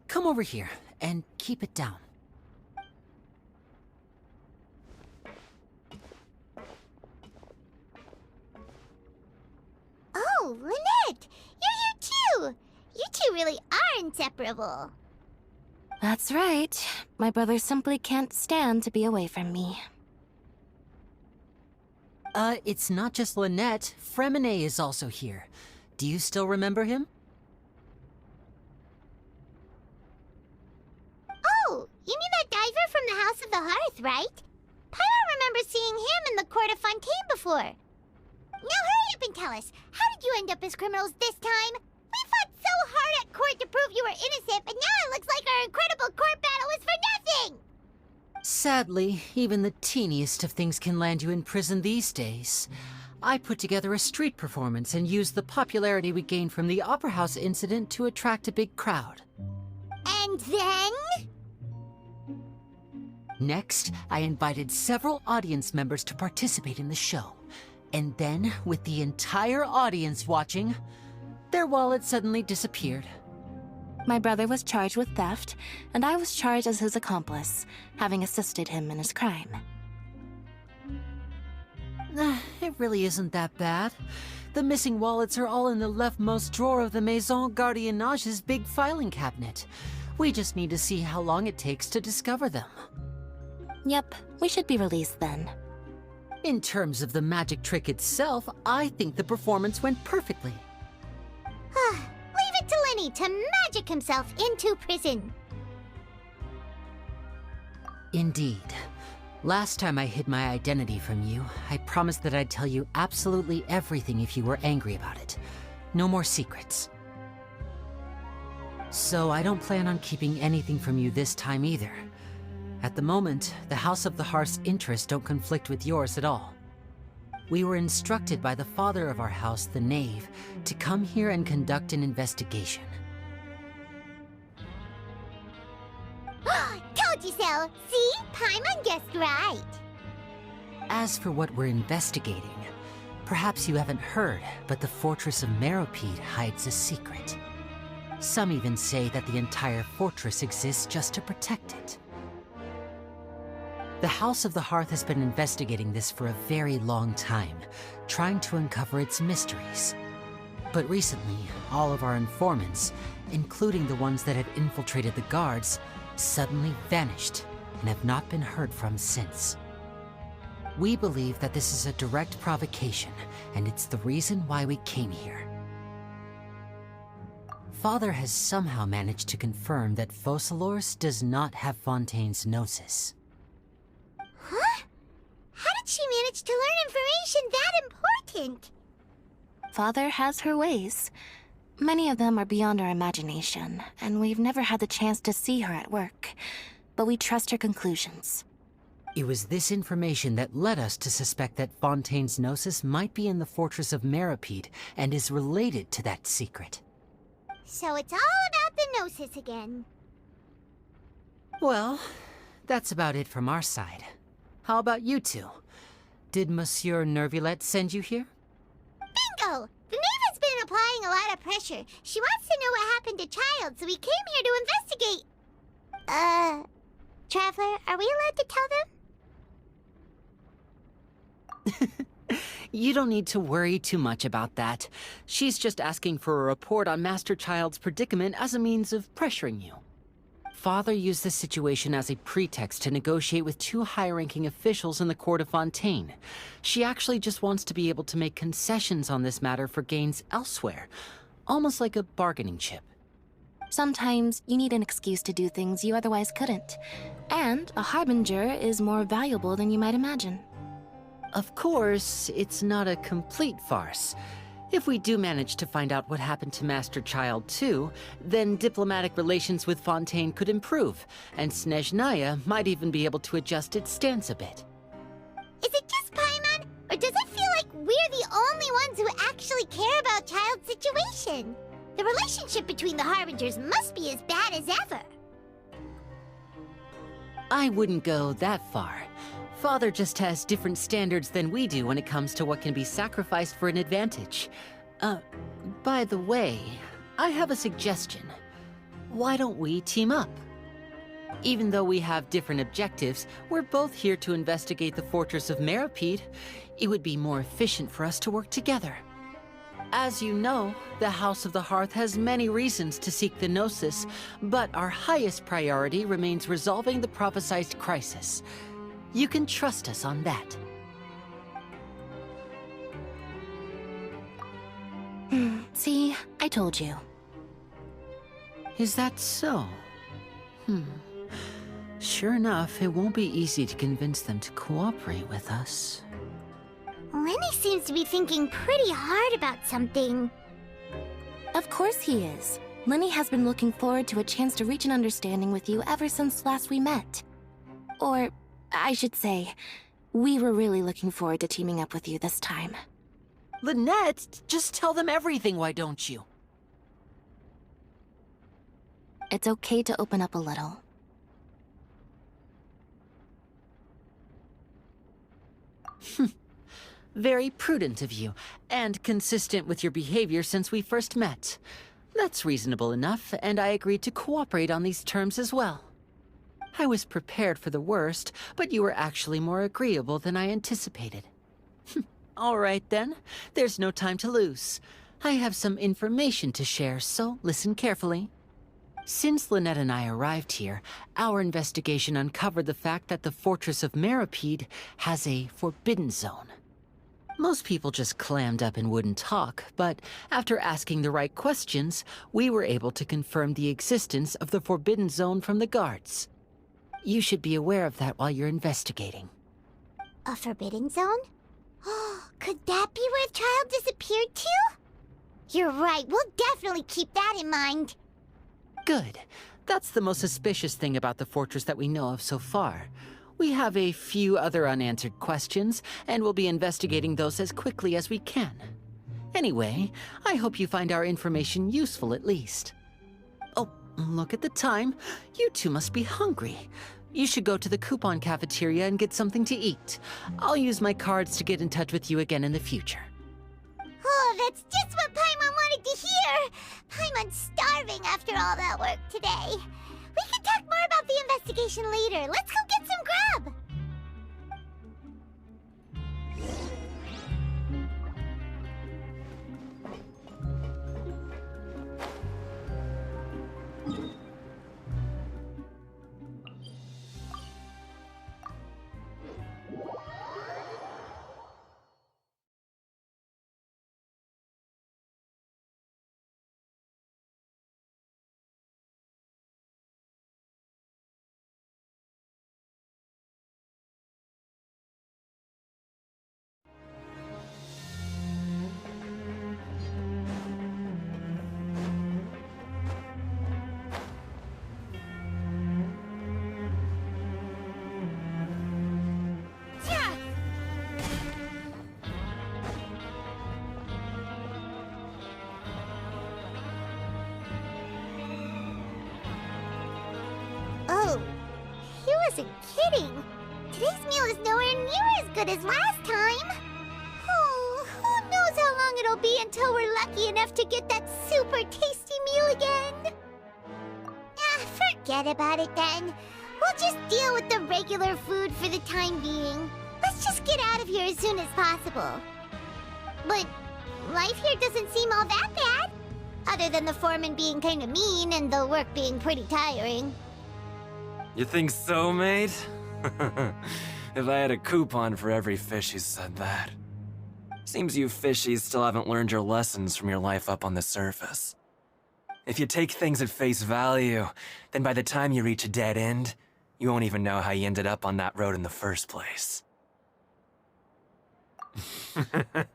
Come over here and keep it down. Oh, Lynette! You're here too! You two really are inseparable. That's right. My brother simply can't stand to be away from me. It's not just Lynette. Fremine is also here. Do you still remember him? Oh, you mean that diver from the House of the Hearth, right? Paimon remembers seeing him in the court of Fountaine before. Now hurry up and tell us, how did you end up as criminals this time? We fought so hard at court to prove you were innocent, but now it looks like our incredible court battle was for nothing! Sadly, even the teeniest of things can land you in prison these days. I put together a street performance and used the popularity we gained from the Opera House incident to attract a big crowd. And then? Next, I invited several audience members to participate in the show. And then, with the entire audience watching, their wallet suddenly disappeared. My brother was charged with theft, and I was charged as his accomplice, having assisted him in his crime. It really isn't that bad. The missing wallets are all in the leftmost drawer of the Maison Gardiennage's big filing cabinet. We just need to see how long it takes to discover them. Yep, we should be released then. In terms of the magic trick itself, I think the performance went perfectly. Leave it to Lenny to magic himself into prison. Indeed. Last time I hid my identity from you, I promised that I'd tell you absolutely everything if you were angry about it. No more secrets. So I don't plan on keeping anything from you this time either. At the moment, the House of the Hearth's interests don't conflict with yours at all. We were instructed by the father of our house, the Knave, to come here and conduct an investigation. Told you so! See? Paimon guessed right. As for what we're investigating, perhaps you haven't heard, but the fortress of Meropide hides a secret. Some even say that the entire fortress exists just to protect it. The House of the Hearth has been investigating this for a very long time, trying to uncover its mysteries. But recently, all of our informants, including the ones that had infiltrated the guards, suddenly vanished and have not been heard from since. We believe that this is a direct provocation, and it's the reason why we came here. Father has somehow managed to confirm that Focalors does not have Fontaine's gnosis. Huh? How did she manage to learn information that important? Father has her ways. Many of them are beyond our imagination, and we've never had the chance to see her at work. But we trust her conclusions. It was this information that led us to suspect that Fontaine's gnosis might be in the fortress of Meropide and is related to that secret. So it's all about the gnosis again. Well, that's about it from our side. How about you two? Did Monsieur Nervulette send you here? Bingo! The Knave has been applying a lot of pressure. She wants to know what happened to Child, so we came here to investigate. Traveler, are we allowed to tell them? You don't need to worry too much about that. She's just asking for a report on Master Child's predicament as a means of pressuring you. Father used the situation as a pretext to negotiate with two high-ranking officials in the court of Fountaine. She actually just wants to be able to make concessions on this matter for gains elsewhere, almost like a bargaining chip. Sometimes you need an excuse to do things you otherwise couldn't. And a harbinger is more valuable than you might imagine. Of course, it's not a complete farce. If we do manage to find out what happened to Master Child too, then diplomatic relations with Fountaine could improve, and Snezhnaya might even be able to adjust its stance a bit. Is it just Paimon, or does it feel like we're the only ones who actually care about Child's situation? The relationship between the Harbingers must be as bad as ever. I wouldn't go that far. Father just has different standards than we do when it comes to what can be sacrificed for an advantage. By the way, I have a suggestion. Why don't we team up? Even though we have different objectives, we're both here to investigate the Fortress of Meripede. It would be more efficient for us to work together. As you know, the House of the Hearth has many reasons to seek the Gnosis, but our highest priority remains resolving the prophesized crisis. You can trust us on that. See, I told you. Is that so? Sure enough, it won't be easy to convince them to cooperate with us. Lenny seems to be thinking pretty hard about something. Of course he is. Lenny has been looking forward to a chance to reach an understanding with you ever since last we met. Or, I should say, we were really looking forward to teaming up with you this time. Lynette, just tell them everything, why don't you? It's okay to open up a little. Very prudent of you, and consistent with your behavior since we first met. That's reasonable enough, and I agreed to cooperate on these terms as well. I was prepared for the worst, but you were actually more agreeable than I anticipated. All right then, there's no time to lose. I have some information to share, so listen carefully. Since Lynette and I arrived here, our investigation uncovered the fact that the Fortress of Meripede has a forbidden zone. Most people just clammed up and wouldn't talk, but after asking the right questions, we were able to confirm the existence of the forbidden zone from the guards. You should be aware of that while you're investigating. A forbidden zone? Could that be where the child disappeared to? You're right, we'll definitely keep that in mind. Good. That's the most suspicious thing about the fortress that we know of so far. We have a few other unanswered questions, and we'll be investigating those as quickly as we can. Anyway, I hope you find our information useful at least. Oh, look at the time. You two must be hungry. You should go to the coupon cafeteria and get something to eat. I'll use my cards to get in touch with you again in the future. Oh, that's just what Paimon wanted to hear! Paimon's starving after all that work today. We can talk more about the investigation later. Let's go get some grub! Oh, he wasn't kidding. Today's meal is nowhere near as good as last time. Oh, who knows how long it'll be until we're lucky enough to get that super tasty meal again. Forget about it then. We'll just deal with the regular food for the time being. Let's just get out of here as soon as possible. But life here doesn't seem all that bad. Other than the foreman being kind of mean and the work being pretty tiring. You think so, mate? If I had a coupon for every fish who said that. Seems you fishies still haven't learned your lessons from your life up on the surface. If you take things at face value, then by the time you reach a dead end, you won't even know how you ended up on that road in the first place. I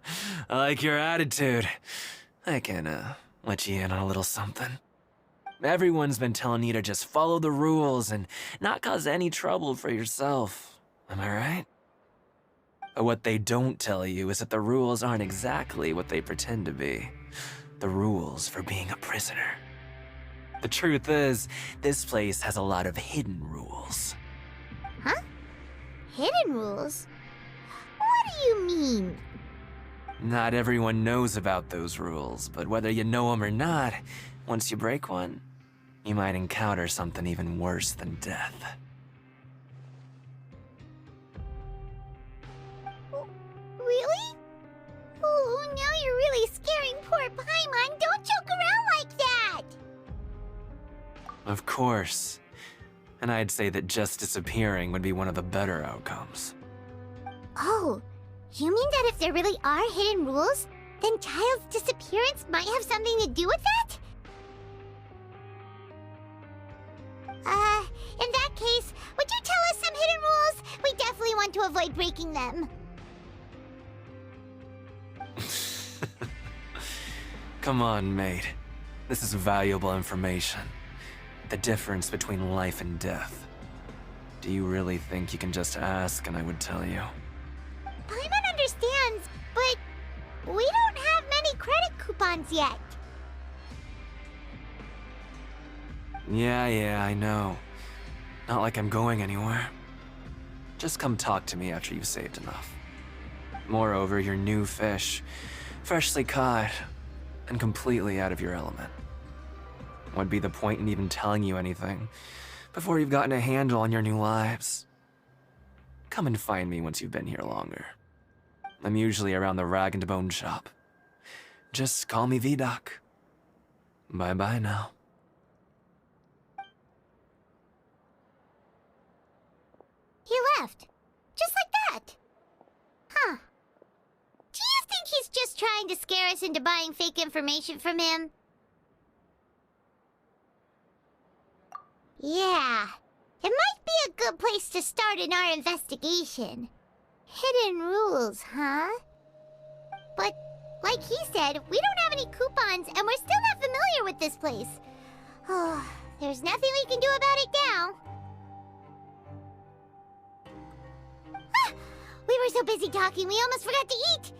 like your attitude. I can, let you in on a little something. Everyone's been telling you to just follow the rules and not cause any trouble for yourself. Am I right? But what they don't tell you is that the rules aren't exactly what they pretend to be. The rules for being a prisoner. The truth is, this place has a lot of hidden rules. Huh? Hidden rules? What do you mean? Not everyone knows about those rules, but whether you know them or not, once you break one, you might encounter something even worse than death. Really? Oh, now you're really scaring poor Paimon. Don't joke around like that! Of course. And I'd say that just disappearing would be one of the better outcomes. Oh, you mean that if there really are hidden rules, then Child's disappearance might have something to do with that? In that case, would you tell us some hidden rules? We definitely want to avoid breaking them. Come on, mate. This is valuable information. The difference between life and death. Do you really think you can just ask and I would tell you? Paimon understands, but we don't have many credit coupons yet. Yeah, I know. Not like I'm going anywhere. Just come talk to me after you've saved enough. Moreover, you're new fish, freshly caught, and completely out of your element. What'd be the point in even telling you anything before you've gotten a handle on your new lives? Come and find me once you've been here longer. I'm usually around the rag and bone shop. Just call me V-Doc. Bye-bye now. He left. Just like that. Huh. Do you think he's just trying to scare us into buying fake information from him? Yeah. It might be a good place to start in our investigation. Hidden rules, huh? But, like he said, we don't have any coupons and we're still not familiar with this place. Oh, there's nothing we can do about it now. We were so busy talking, we almost forgot to eat.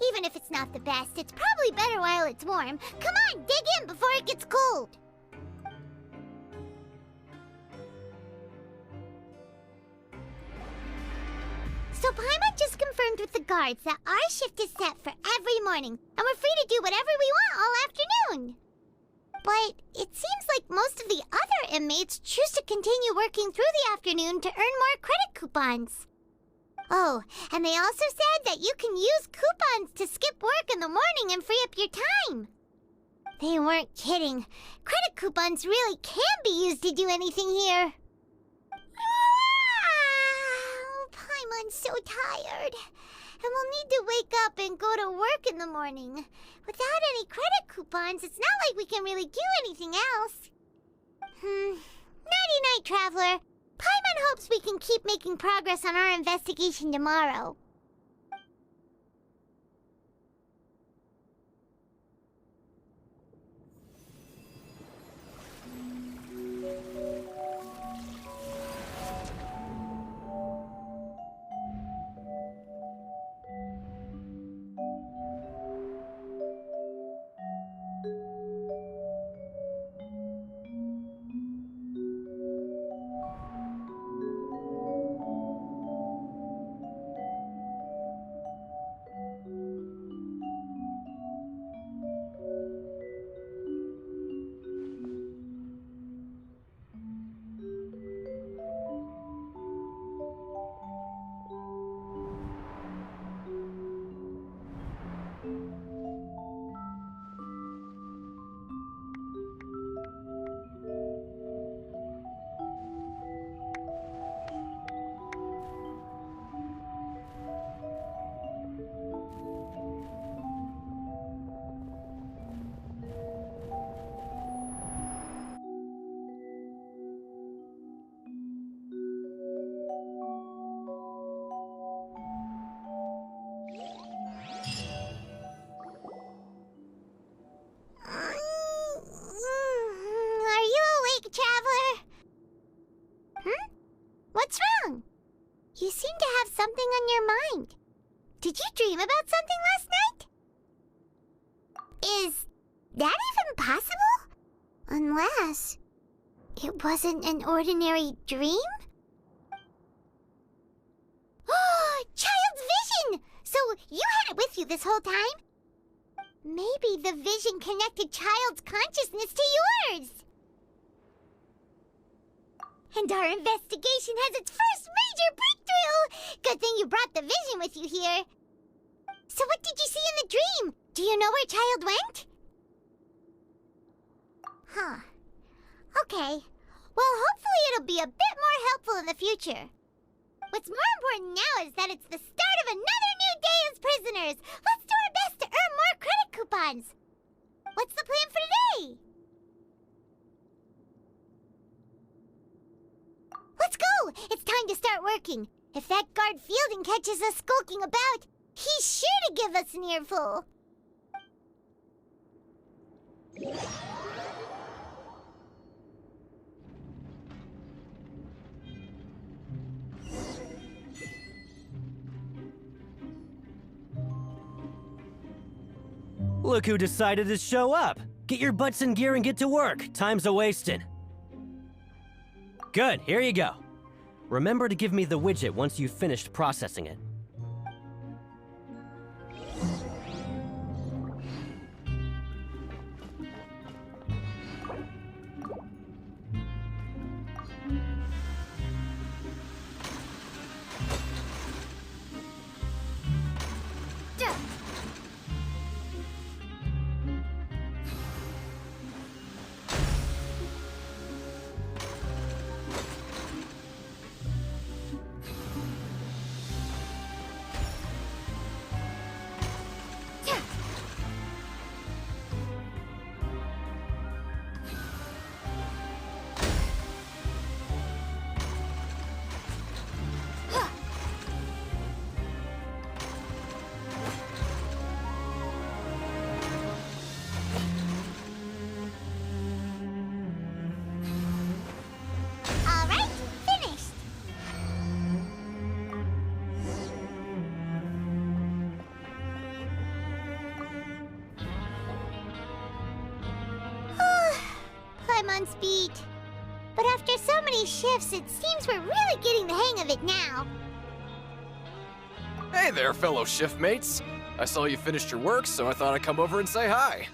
Even if it's not the best, it's probably better while it's warm. Come on, dig in before it gets cold. So Paimon just confirmed with the guards that our shift is set for every morning, and we're free to do whatever we want all afternoon. But it seems like most of the other inmates choose to continue working through the afternoon to earn more credit coupons. Oh, and they also said that you can use coupons to skip work in the morning and free up your time. They weren't kidding. Credit coupons really can be used to do anything here. Paimon's so tired. And we'll need to wake up and go to work in the morning. Without any credit coupons, it's not like we can really do anything else. Nighty-night, Traveler. Paimon hopes we can keep making progress on our investigation tomorrow. What's wrong? You seem to have something on your mind. Did you dream about something last night? Is that even possible? Unless it wasn't an ordinary dream? Oh, child's vision! So you had it with you this whole time? Maybe the vision connected child's consciousness to yours. And our investigation has its first major breakthrough! Good thing you brought the vision with you here. So what did you see in the dream? Do you know where child went? Huh. Okay. Well, hopefully it'll be a bit more helpful in the future. What's more important now is that it's the start of another new day as prisoners. Let's do our best to earn more credit coupons. What's the plan for today? Let's go! It's time to start working. If that guard Fielding catches us skulking about, he's sure to give us an earful. Look who decided to show up! Get your butts in gear and get to work. Time's a-wasting. Good, here you go. Remember to give me the widget once you've finished processing it. I'm on speed. But after so many shifts, it seems we're really getting the hang of it now. Hey there, fellow shiftmates. I saw you finished your work, so I thought I'd come over and say hi.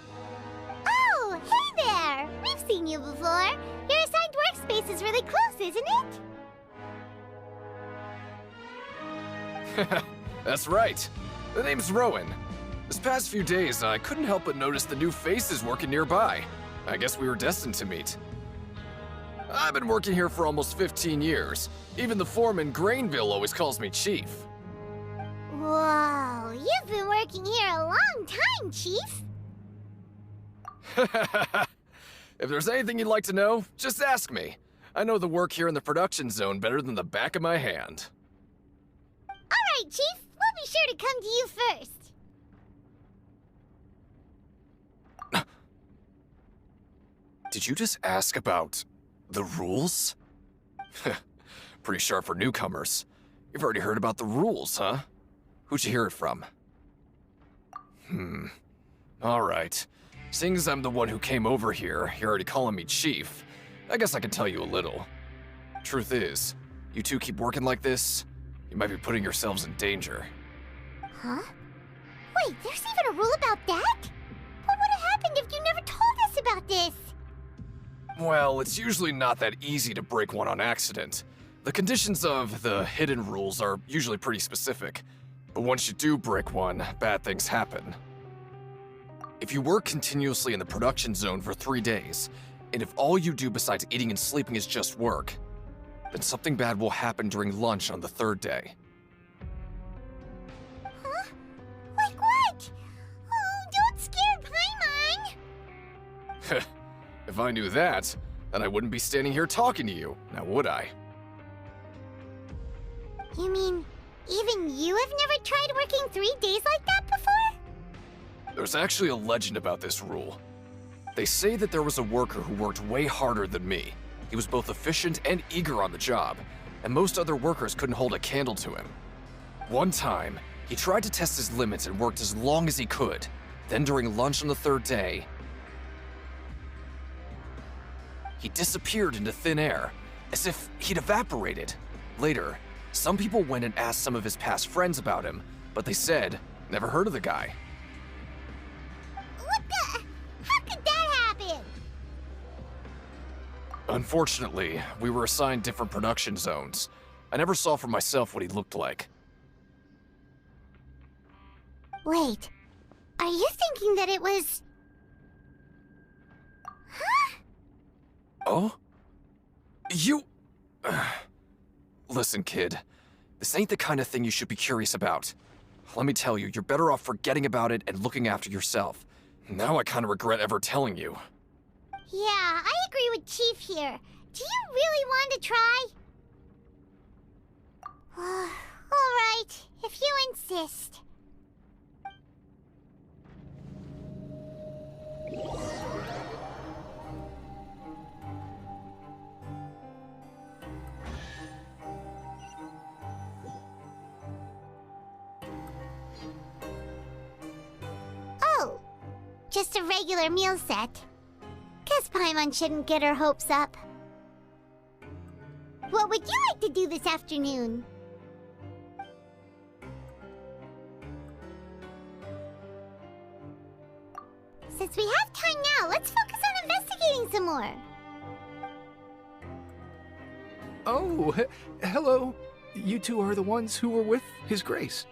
Oh, hey there! We've seen you before. Your assigned workspace is really close, isn't it? That's right. The name's Rowan. This past few days, I couldn't help but notice the new faces working nearby. I guess we were destined to meet. I've been working here for almost 15 years. Even the foreman, Grainville, always calls me Chief. Whoa, you've been working here a long time, Chief. If there's anything you'd like to know, just ask me. I know the work here in the production zone better than the back of my hand. All right, Chief. We'll be sure to come to you first. Did you just ask about the rules? Pretty sharp for newcomers. You've already heard about the rules, huh? Who'd you hear it from? All right. Seeing as I'm the one who came over here, you're already calling me Chief. I guess I can tell you a little. Truth is, you two keep working like this, you might be putting yourselves in danger. Huh? Wait, there's even a rule about that? What would have happened if you never told us about this? Well, it's usually not that easy to break one on accident. The conditions of the hidden rules are usually pretty specific. But once you do break one, bad things happen. If you work continuously in the production zone for 3 days, and if all you do besides eating and sleeping is just work, then something bad will happen during lunch on the 3rd day. Huh? Like what? Oh, don't scare Paimon! If I knew that, then I wouldn't be standing here talking to you, now would I? You mean, even you have never tried working 3 days like that before? There's actually a legend about this rule. They say that there was a worker who worked way harder than me. He was both efficient and eager on the job, and most other workers couldn't hold a candle to him. One time, He tried to test his limits and worked as long as he could. Then during lunch on the third day, he disappeared into thin air, as if he'd evaporated. Later, some people went and asked some of his past friends about him, but they said, never heard of the guy. What the? How could that happen? Unfortunately, we were assigned different production zones. I never saw for myself what he looked like. Wait, are you thinking that it was... Huh? Oh? You... Listen, kid. This ain't the kind of thing you should be curious about. Let me tell you, you're better off forgetting about it and looking after yourself. Now I kinda regret ever telling you. Yeah, I agree with Chief here. Do you really want to try? Alright, if you insist. Oh, just a regular meal set. Guess Paimon shouldn't get her hopes up. What would you like to do this afternoon? Since we have time now, let's focus on investigating some more. Oh, hello. You two are the ones who were with His Grace.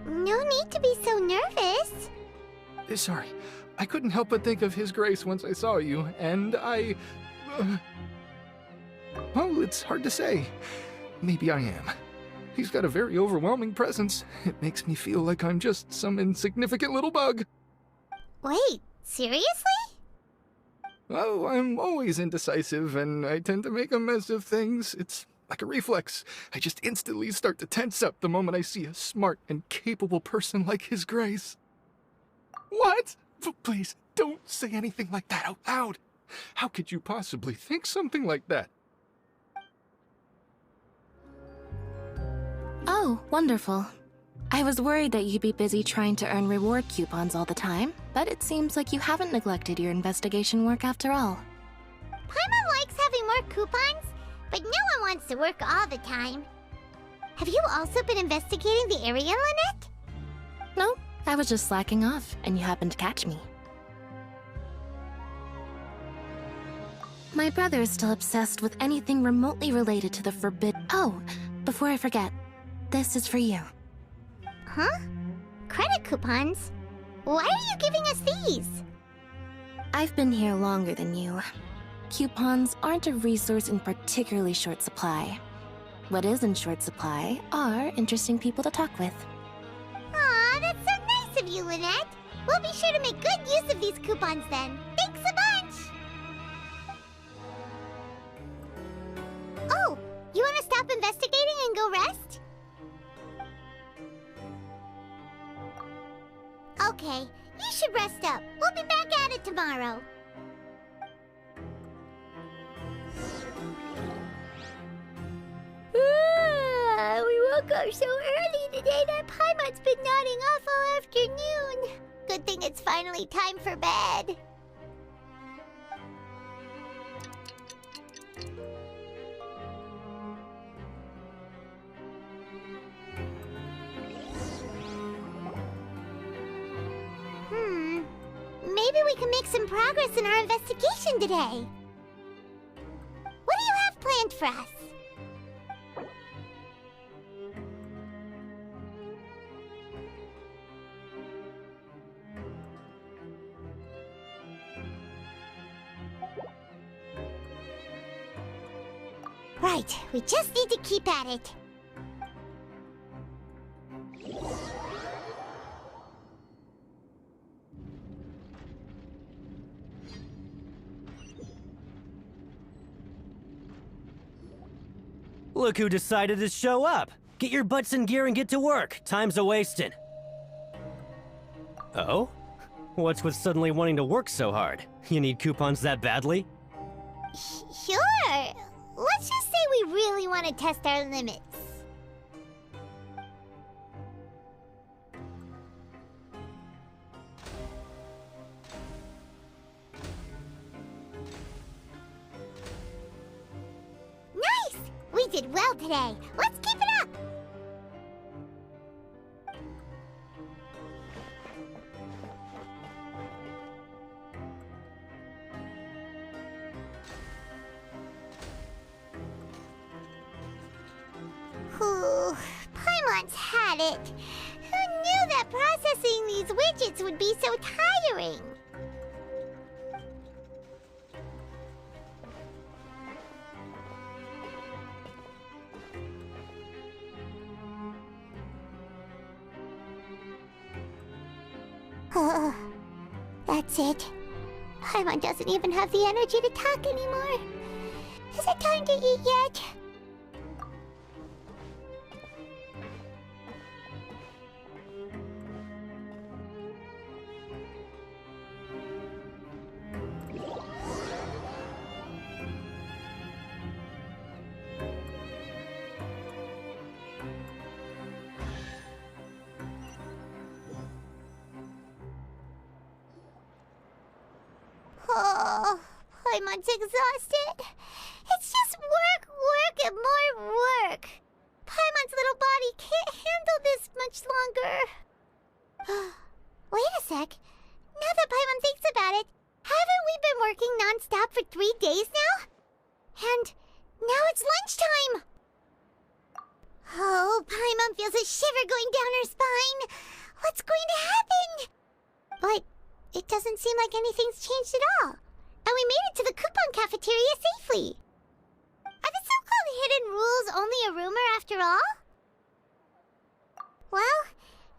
No need to be so nervous. Sorry, I couldn't help but think of His Grace once I saw you, and I... well, it's hard to say. Maybe I am. He's got a very overwhelming presence. It makes me feel like I'm just some insignificant little bug. Wait, seriously? Oh, I'm always indecisive, and I tend to make a mess of things. It's like a reflex. I just instantly start to tense up the moment I see a smart and capable person like His Grace. What? Please, don't say anything like that out loud. How could you possibly think something like that? Oh, wonderful. I was worried that you'd be busy trying to earn reward coupons all the time, but it seems like you haven't neglected your investigation work after all. Paimon likes having more coupons, but no one wants to work all the time. Have you also been investigating the area, Lynette? No, I was just slacking off, and you happened to catch me. My brother is still obsessed with anything remotely related to the Oh, before I forget, this is for you. Huh? Credit coupons? Why are you giving us these? I've been here longer than you. Coupons aren't a resource in particularly short supply. What is in short supply are interesting people to talk with. Aw, that's so nice of you, Lynette. We'll be sure to make good use of these coupons then. Thanks a bunch! Oh, you want to stop investigating and go rest? Okay, you should rest up. We'll be back at it tomorrow. We woke up so early today that Paimon's been nodding off all afternoon. Good thing it's finally time for bed. Maybe we can make some progress in our investigation today. What do you have planned for us? Right, we just need to keep at it. Look who decided to show up! Get your butts in gear and get to work! Time's a-wasting. Oh? What's with suddenly wanting to work so hard? You need coupons that badly? Sure. Let's just say we really want to test our limits. did well today. Let's keep it up! Ooh, Paimon's had it. Who knew that processing these widgets would be so tiring? That's it. Paimon doesn't even have the energy to talk anymore. Is it time to eat yet? Oh, Paimon's exhausted. It's just work, and more work. Paimon's little body can't handle this much longer. Wait a sec. Now that Paimon thinks about it, haven't we been working non-stop for 3 days now? And now it's lunchtime. Oh, Paimon feels a shiver going down her spine. What's going to happen? But it doesn't seem like anything's changed at all. And we made it to the coupon cafeteria safely. Are the so-called hidden rules only a rumor after all? Well,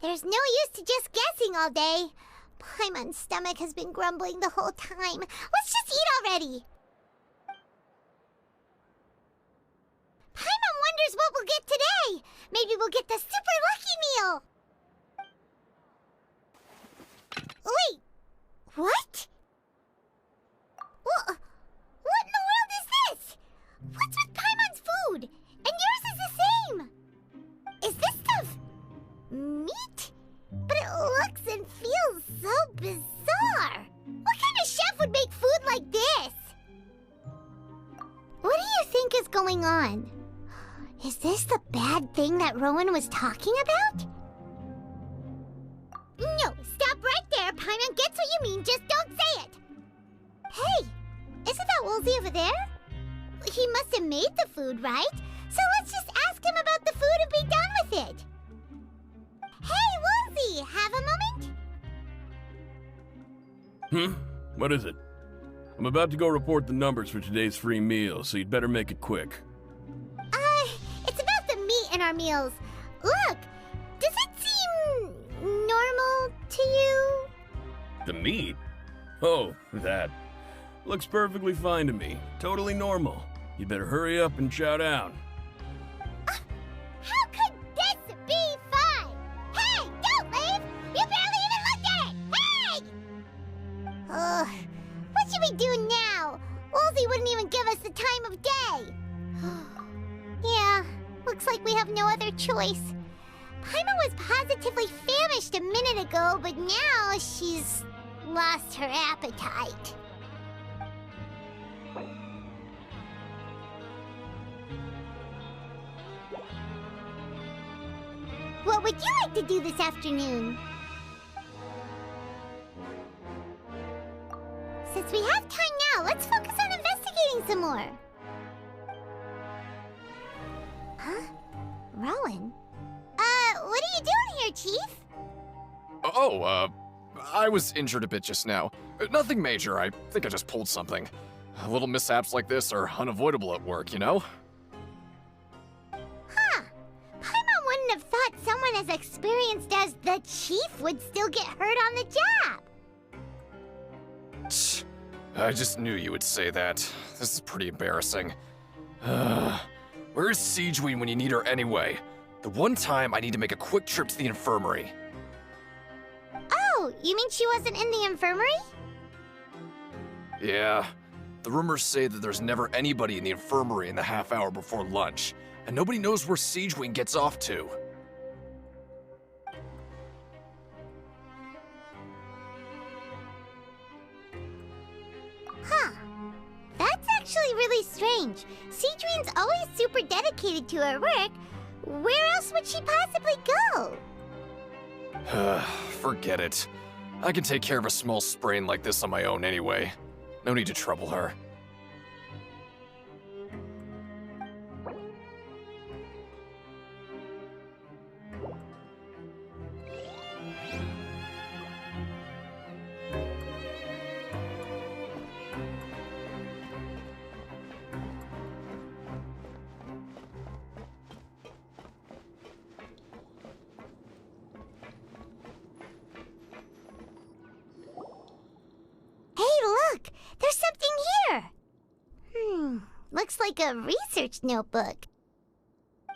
there's no use to just guessing all day. Paimon's stomach has been grumbling the whole time. Let's just eat already. Paimon wonders what we'll get today. Maybe we'll get the super lucky meal. Wait. What? What in the world is this? What's with Paimon's food? And yours is the same. Is this stuff meat? But it looks and feels so bizarre. What kind of chef would make food like this? What do you think is going on? Is this the bad thing that Rowan was talking about? No, stop right there. Paimon gets what you mean, just don't say it. Hey, isn't that Woolsey over there? He must have made the food, right? So let's just ask him about the food and be done with it. Hey, Woolsey, have a moment? What is it? I'm about to go report the numbers for today's free meal, so you'd better make it quick. It's about the meat in our meals. Look, does it seem normal to you? The meat? Oh, that. Looks perfectly fine to me. Totally normal. You better hurry up and chow down. How could this be fine? Hey, don't leave! You barely even looked at it! Hey! What should we do now? Woolsey wouldn't even give us the time of day. Yeah, looks like we have no other choice. Paimon was positively famished a minute ago, but now she's lost her appetite. What would you like to do this afternoon? Since we have time now, let's focus on investigating some more. Huh? Rowan? What are you doing here, Chief? I was injured a bit just now. Nothing major, I think I just pulled something. Little mishaps like this are unavoidable at work, you know? Huh. Paimon wouldn't have thought someone as experienced as the Chief would still get hurt on the job. I just knew you would say that. This is pretty embarrassing. Where's Siegeween when you need her anyway? The one time I need to make a quick trip to the infirmary. Oh, you mean she wasn't in the infirmary? Yeah. The rumors say that there's never anybody in the infirmary in the half hour before lunch, and nobody knows where Siegeween gets off to. Huh. That's actually really strange. Cedrine's always super dedicated to her work. Where else would she possibly go? Forget it. I can take care of a small sprain like this on my own anyway. No need to trouble her. There's something here! Looks like a research notebook.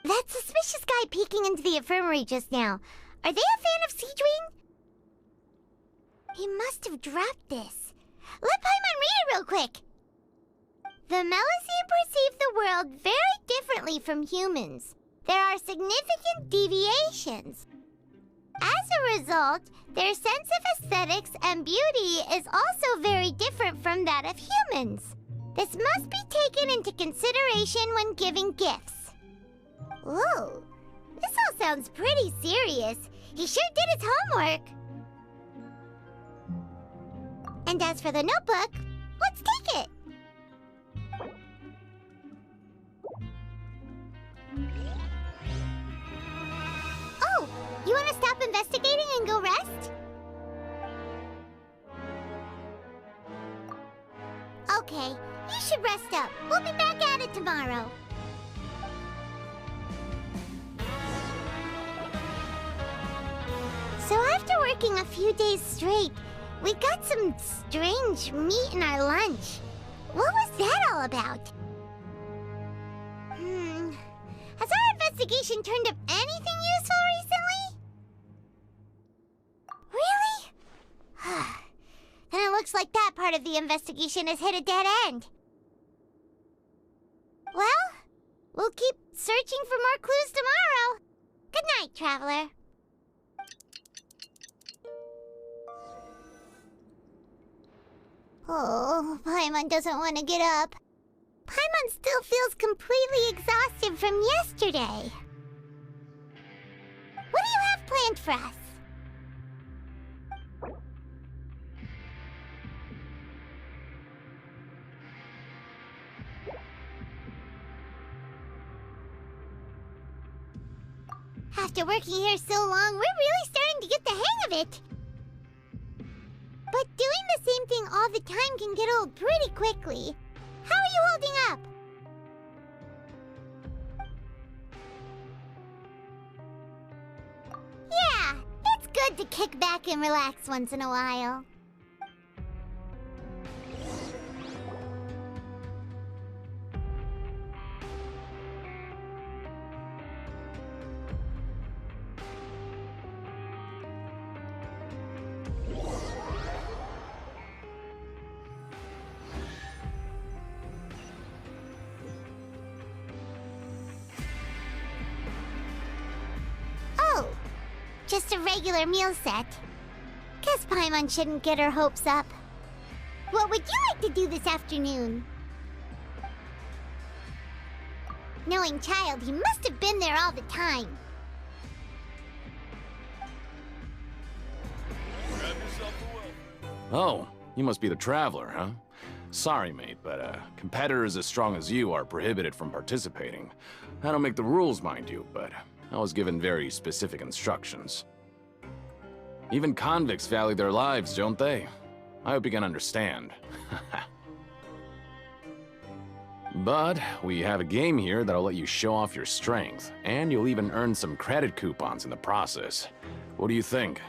That suspicious guy peeking into the infirmary just now. Are they a fan of Cedrine? He must have dropped this. Let Paimon read it real quick! The Melusine perceive the world very differently from humans. There are significant deviations. As a result, their sense of aesthetics and beauty is also very different from that of humans. This must be taken into consideration when giving gifts. Whoa, this all sounds pretty serious. He sure did his homework. And as for the notebook, let's take it. Oh, you want to stop investigating and go rest? Okay, you should rest up. We'll be back at it tomorrow. So after working a few days straight, we got some strange meat in our lunch. What was that all about? Has our investigation turned up anything useful recently? Really? Then it looks like that part of the investigation has hit a dead end. Well, we'll keep searching for more clues tomorrow. Good night, Traveler. Oh, Paimon doesn't want to get up. Paimon still feels completely exhausted from yesterday. What do you have planned for us? After working here so long, we're really starting to get the hang of it. But doing the same thing all the time can get old pretty quickly. How are you holding up? Yeah, it's good to kick back and relax once in a while. Just a regular meal set. Guess Paimon shouldn't get her hopes up. What would you like to do this afternoon? Knowing Child, he must have been there all the time. Oh, you must be the Traveler, huh? Sorry, mate, but competitors as strong as you are prohibited from participating. I don't make the rules, mind you, but I was given very specific instructions. Even convicts value their lives, don't they? I hope you can understand. But we have a game here that'll let you show off your strength, and you'll even earn some credit coupons in the process. What do you think?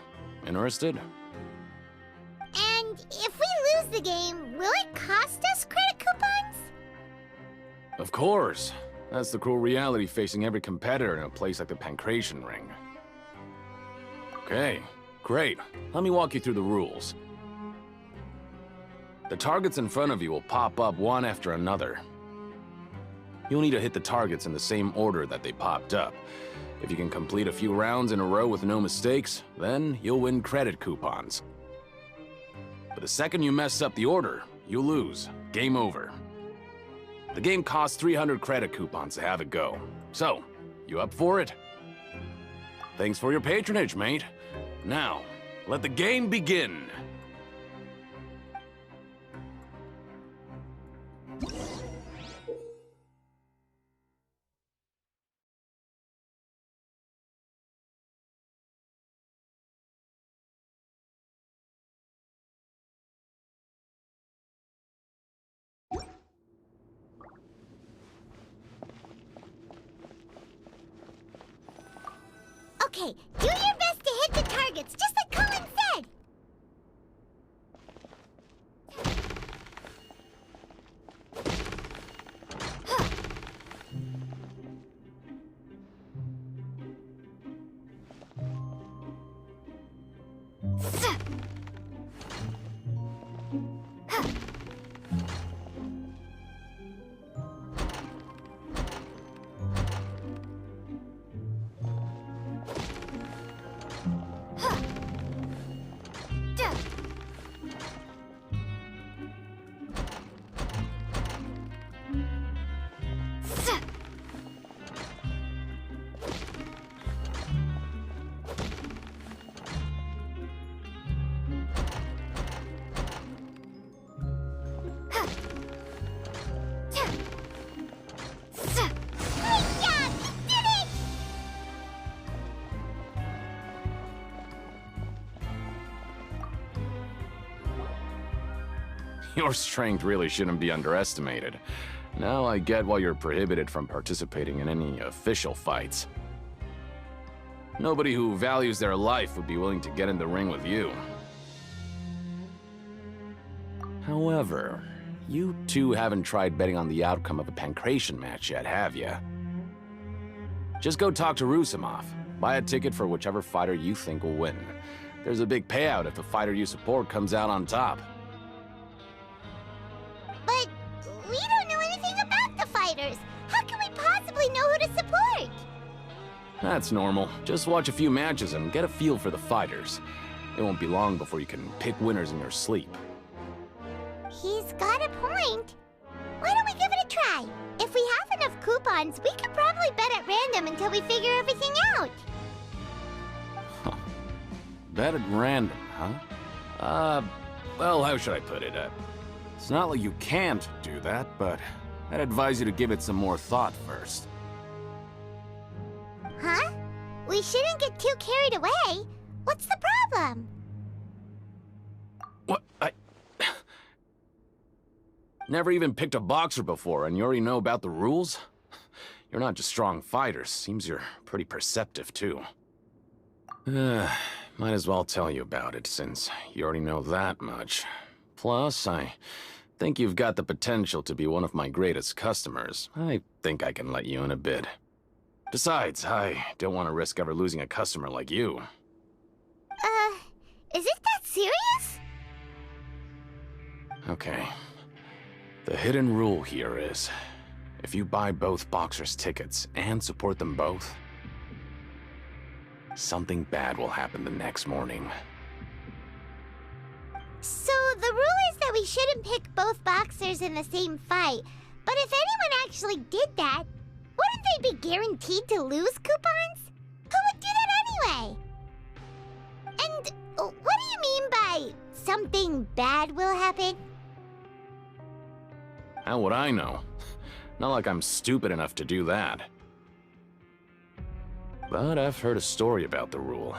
Interested? And if we lose the game, will it cost us credit coupons? Of course. That's the cruel reality facing every competitor in a place like the Pancration Ring. Okay, great. Let me walk you through the rules. The targets in front of you will pop up one after another. You'll need to hit the targets in the same order that they popped up. If you can complete a few rounds in a row with no mistakes, then you'll win credit coupons. But the second you mess up the order, you lose. Game over. The game costs 300 credit coupons to have it go. So, you up for it? Thanks for your patronage, mate. Now, let the game begin. Okay, do your best to hit the targets, just like Colin said! Your strength really shouldn't be underestimated. Now I get why you're prohibited from participating in any official fights. Nobody who values their life would be willing to get in the ring with you. However, you two haven't tried betting on the outcome of a pancration match yet, have you? Just go talk to Rusimov. Buy a ticket for whichever fighter you think will win. There's a big payout if the fighter you support comes out on top. But we don't know anything about the fighters. How can we possibly know who to support? That's normal. Just watch a few matches and get a feel for the fighters. It won't be long before you can pick winners in your sleep. He's got a point. Why don't we give it a try? If we have enough coupons, we could probably bet at random until we figure everything out. Bet at random, huh? Well, how should I put it? It's not like you can't do that, but I'd advise you to give it some more thought first. Huh? We shouldn't get too carried away. What's the problem? What? Never even picked a boxer before, and you already know about the rules? You're not just strong fighters. Seems you're pretty perceptive, too. Might as well tell you about it, since you already know that much. Plus, I think you've got the potential to be one of my greatest customers. I think I can let you in a bit. Besides, I don't want to risk ever losing a customer like you. Is it that serious? Okay. The hidden rule here is, if you buy both boxers' tickets and support them both, something bad will happen the next morning. So the rule is that we shouldn't pick both boxers in the same fight. But if anyone actually did that, wouldn't they be guaranteed to lose coupons? Who would do that anyway? And what do you mean by something bad will happen? How would I know? Not like I'm stupid enough to do that. But I've heard a story about the rule.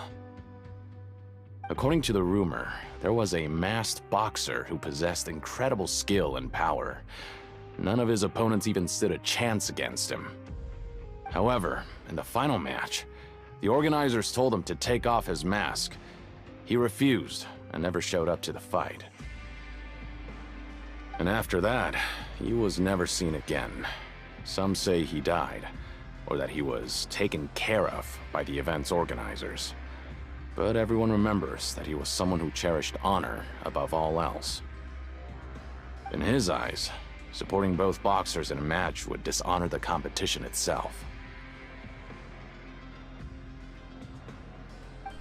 According to the rumor, there was a masked boxer who possessed incredible skill and power. None of his opponents even stood a chance against him. However, in the final match, the organizers told him to take off his mask. He refused and never showed up to the fight. And after that, he was never seen again. Some say he died, or that he was taken care of by the event's organizers. But everyone remembers that he was someone who cherished honor above all else. In his eyes, supporting both boxers in a match would dishonor the competition itself.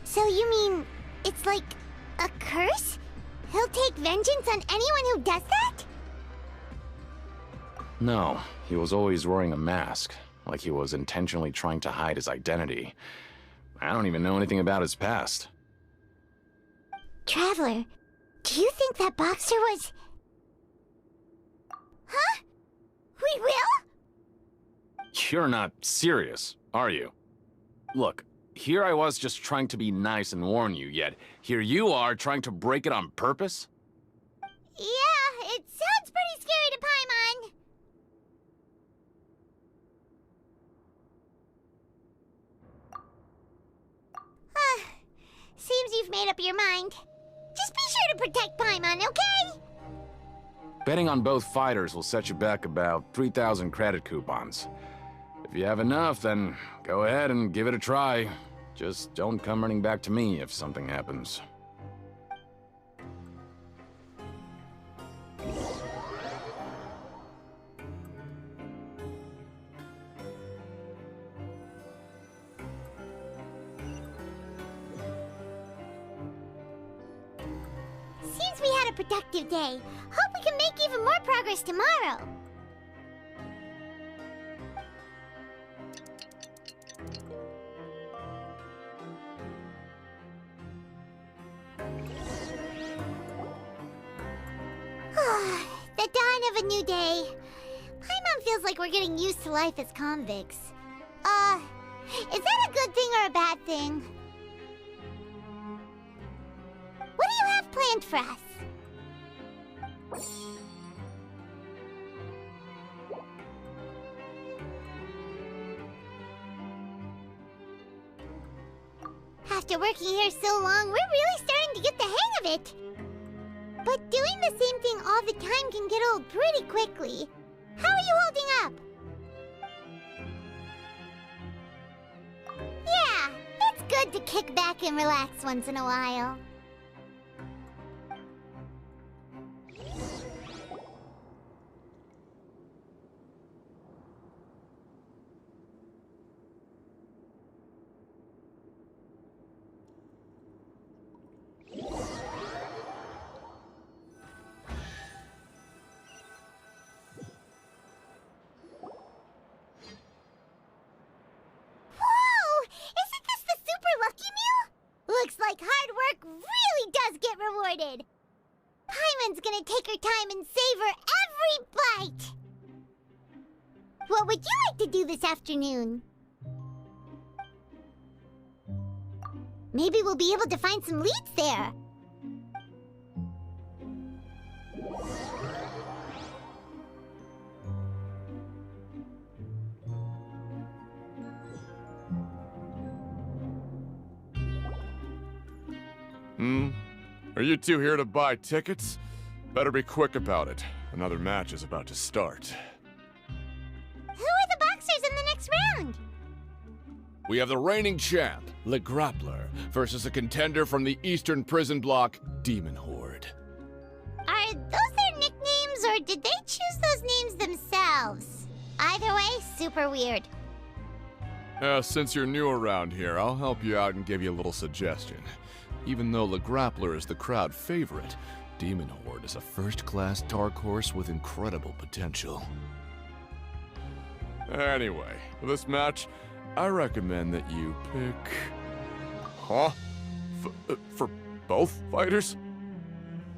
So you mean it's like a curse? He'll take vengeance on anyone who does that? No, he was always wearing a mask, like he was intentionally trying to hide his identity. I don't even know anything about his past. Traveler, do you think that boxer was... Huh? We will? You're not serious, are you? Look, here I was just trying to be nice and warn you, yet here you are trying to break it on purpose? Yeah, it sounds pretty scary to Paimon. Seems you've made up your mind. Just be sure to protect Paimon, okay? Betting on both fighters will set you back about 3,000 credit coupons. If you have enough, then go ahead and give it a try. Just don't come running back to me if something happens. Seems we had a productive day. Hope we can make even more progress tomorrow. The dawn of a new day. Paimon feels like we're getting used to life as convicts. Is that a good thing or a bad thing? What do you have planned for us? After working here so long, we're really starting to get the hang of it. But doing the same thing all the time can get old pretty quickly. How are you holding up? Yeah, it's good to kick back and relax once in a while. Looks like hard work really does get rewarded. Paimon's gonna take her time and savor every bite. What would you like to do this afternoon? Maybe we'll be able to find some leads there. Are you two here to buy tickets? Better be quick about it. Another match is about to start. Who are the boxers in the next round? We have the reigning champ, Le Grappler, versus a contender from the Eastern Prison Block, Demon Horde. Are those their nicknames, or did they choose those names themselves? Either way, super weird. Since you're new around here, I'll help you out and give you a little suggestion. Even though Le Grappler is the crowd favorite, Demon Horde is a first-class dark horse with incredible potential. Anyway, for this match, I recommend that you pick... Huh? For both fighters?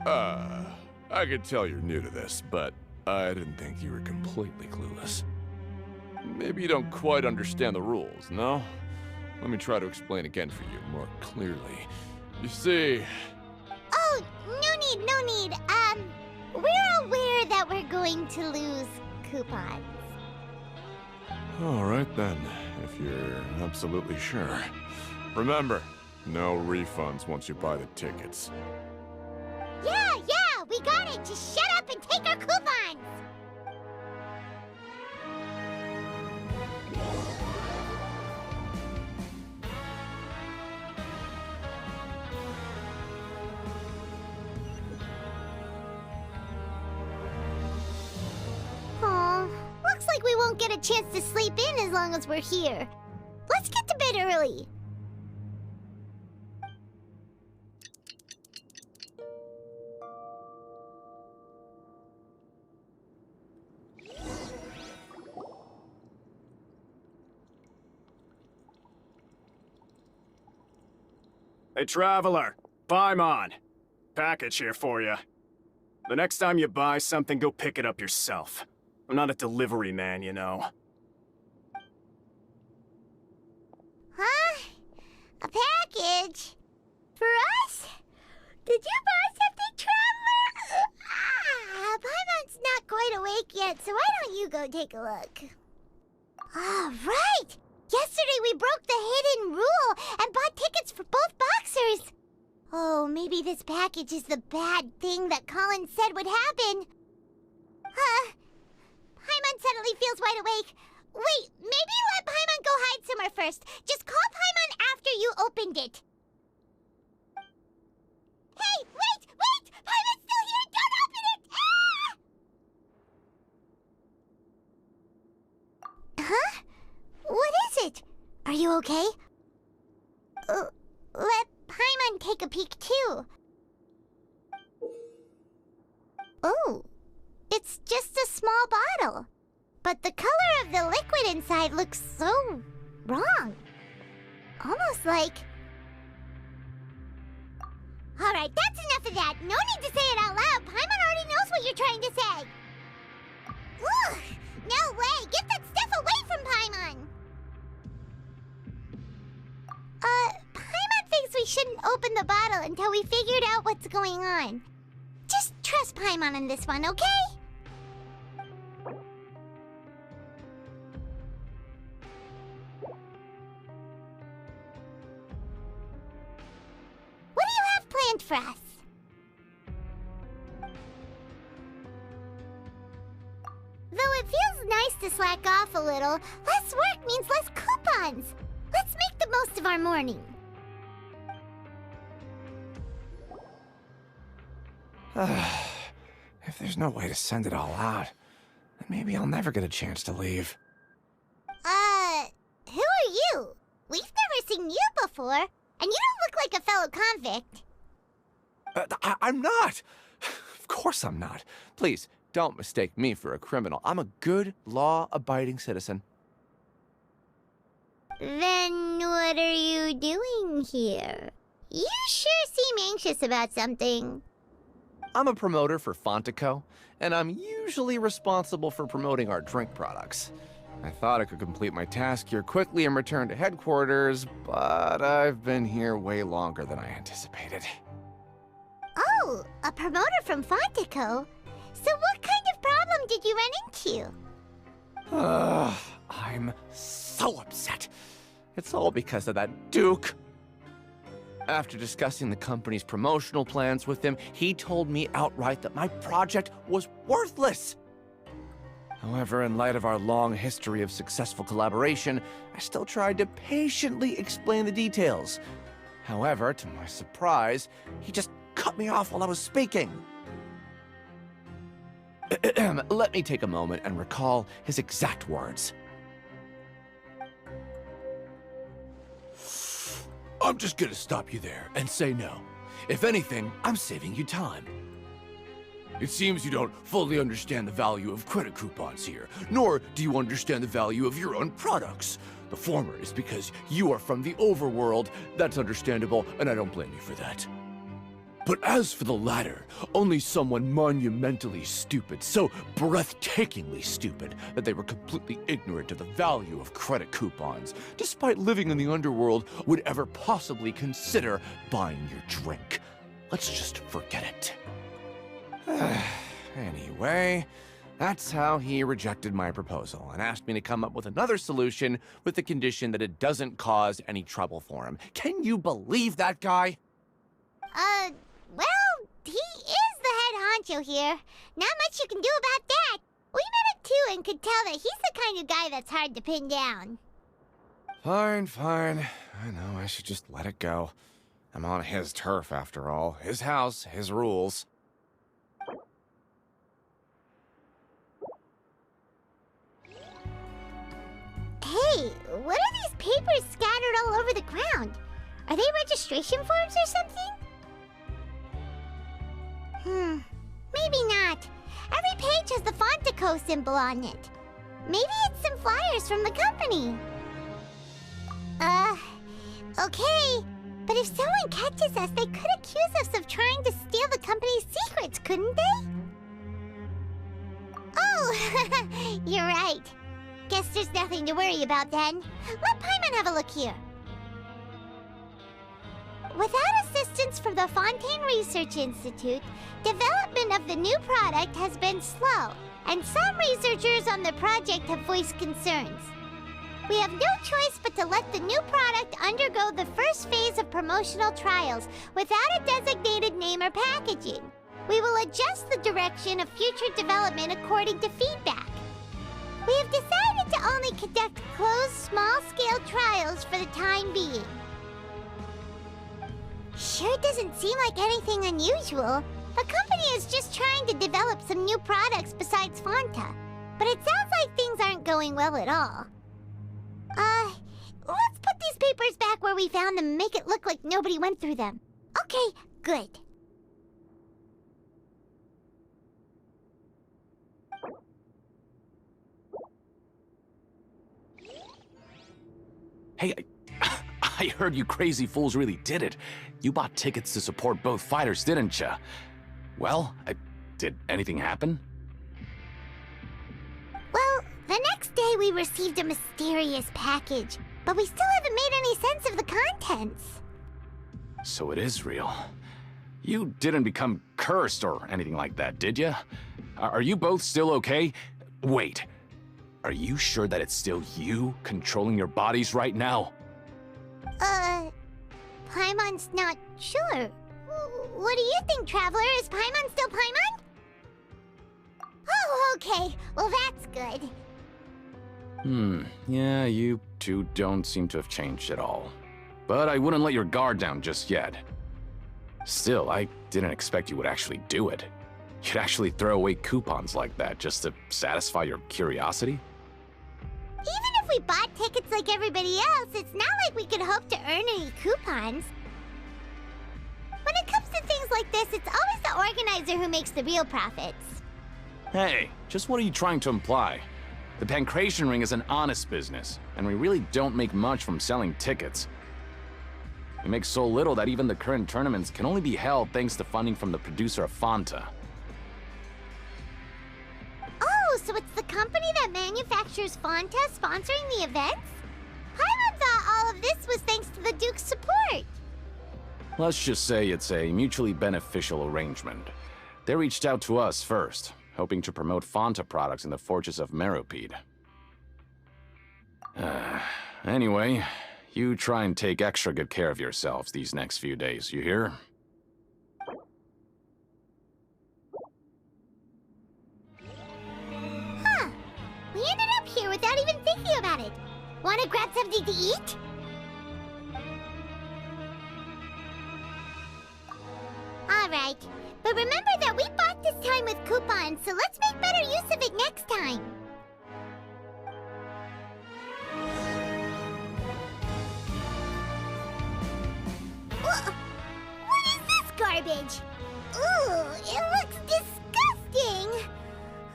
I could tell you're new to this, but I didn't think you were completely clueless. Maybe you don't quite understand the rules, no? Let me try to explain again for you more clearly. You see... Oh, no need. We're aware that we're going to lose coupons. Alright then, if you're absolutely sure. Remember, no refunds once you buy the tickets. Yeah, we got it! Just shut up and take our coupons! Looks like we won't get a chance to sleep in as long as we're here. Let's get to bed early. Hey, Traveler. Paimon. Package here for you. The next time you buy something, go pick it up yourself. I'm not a delivery man, you know. Huh? A package? For us? Did you buy something, Traveler? Paimon's not quite awake yet, so why don't you go take a look? Ah, right! Yesterday we broke the hidden rule and bought tickets for both boxers. Oh, maybe this package is the bad thing that Colin said would happen. Paimon suddenly feels wide awake. Wait, maybe let Paimon go hide somewhere first. Just call Paimon after you opened it. Hey, wait! Paimon's still here! Don't open it! Ah! Huh? What is it? Are you okay? Let Paimon take a peek too. Oh, it's just a small bottle. But the color of the liquid inside looks so wrong. Almost like... Alright, that's enough of that. No need to say it out loud. Paimon already knows what you're trying to say. Ugh, no way. Get that stuff away from Paimon. Paimon thinks we shouldn't open the bottle until we figured out what's going on. Just trust Paimon on this one, okay? What do you have planned for us? Though it feels nice to slack off a little, less work means less coupons. Let's make the most of our morning. If there's no way to send it all out, then maybe I'll never get a chance to leave. Who are you? We've never seen you before, and you don't look like a fellow convict. I'm not! Of course I'm not. Please, don't mistake me for a criminal. I'm a good, law-abiding citizen. Then what are you doing here? You sure seem anxious about something. I'm a promoter for Fountaine, and I'm usually responsible for promoting our drink products. I thought I could complete my task here quickly and return to headquarters, but I've been here way longer than I anticipated. Oh, a promoter from Fountaine. So what kind of problem did you run into? I'm so upset. It's all because of that Duke. After discussing the company's promotional plans with him, he told me outright that my project was worthless. However, in light of our long history of successful collaboration, I still tried to patiently explain the details. However, to my surprise, he just cut me off while I was speaking. Let me take a moment and recall his exact words. I'm just gonna stop you there and say no. If anything, I'm saving you time. It seems you don't fully understand the value of credit coupons here, nor do you understand the value of your own products. The former is because you are from the overworld. That's understandable, and I don't blame you for that. But as for the latter, only someone monumentally stupid, so breathtakingly stupid that they were completely ignorant of the value of credit coupons, despite living in the underworld, would ever possibly consider buying your drink. Let's just forget it. Anyway, that's how he rejected my proposal and asked me to come up with another solution with the condition that it doesn't cause any trouble for him. Can you believe that guy? Well, he is the head honcho here. Not much you can do about that. We met him too and could tell that he's the kind of guy that's hard to pin down. Fine. I know I should just let it go. I'm on his turf after all. His house, his rules. Hey, what are these papers scattered all over the ground? Are they registration forms or something? Maybe not. Every page has the Fountaine symbol on it. Maybe it's some flyers from the company. Okay. But if someone catches us, they could accuse us of trying to steal the company's secrets, couldn't they? Oh, you're right. Guess there's nothing to worry about then. Let Paimon have a look here. Without assistance from the Fountaine Research Institute, development of the new product has been slow, and some researchers on the project have voiced concerns. We have no choice but to let the new product undergo the first phase of promotional trials without a designated name or packaging. We will adjust the direction of future development according to feedback. We have decided to only conduct closed, small-scale trials for the time being. Sure doesn't seem like anything unusual. The company is just trying to develop some new products besides Fanta. But it sounds like things aren't going well at all. Let's put these papers back where we found them and make it look like nobody went through them. Okay, good. Hey, I heard you crazy fools really did it. You bought tickets to support both fighters, didn't ya? Well, did anything happen? Well, the next day we received a mysterious package, but we still haven't made any sense of the contents. So it is real. You didn't become cursed or anything like that, did ya? Are you both still okay? Wait, are you sure that it's still you controlling your bodies right now? Paimon's not sure. What do you think, Traveler? Is Paimon still Paimon? Oh, okay. Well, that's good. Yeah, you two don't seem to have changed at all. But I wouldn't let your guard down just yet. Still, I didn't expect you would actually do it. You'd actually throw away coupons like that just to satisfy your curiosity? Even if we bought tickets like everybody else, it's not like we could hope to earn any coupons. When it comes to things like this, it's always the organizer who makes the real profits. Hey, just what are you trying to imply? The Pancration Ring is an honest business, and we really don't make much from selling tickets. We make so little that even the current tournaments can only be held thanks to funding from the producer of Fanta. Oh, so it's the company that manufactures Fanta sponsoring the events? Paimon thought all of this was thanks to the Duke's support. Let's just say it's a mutually beneficial arrangement. They reached out to us first, hoping to promote Fanta products in the Fortress of Meropide. Anyway, you try and take extra good care of yourselves these next few days, you hear? Huh. We ended up here without even thinking about it. Want to grab something to eat? Alright, but remember that we bought this time with coupons, so let's make better use of it next time. What is this garbage? Ooh, it looks disgusting!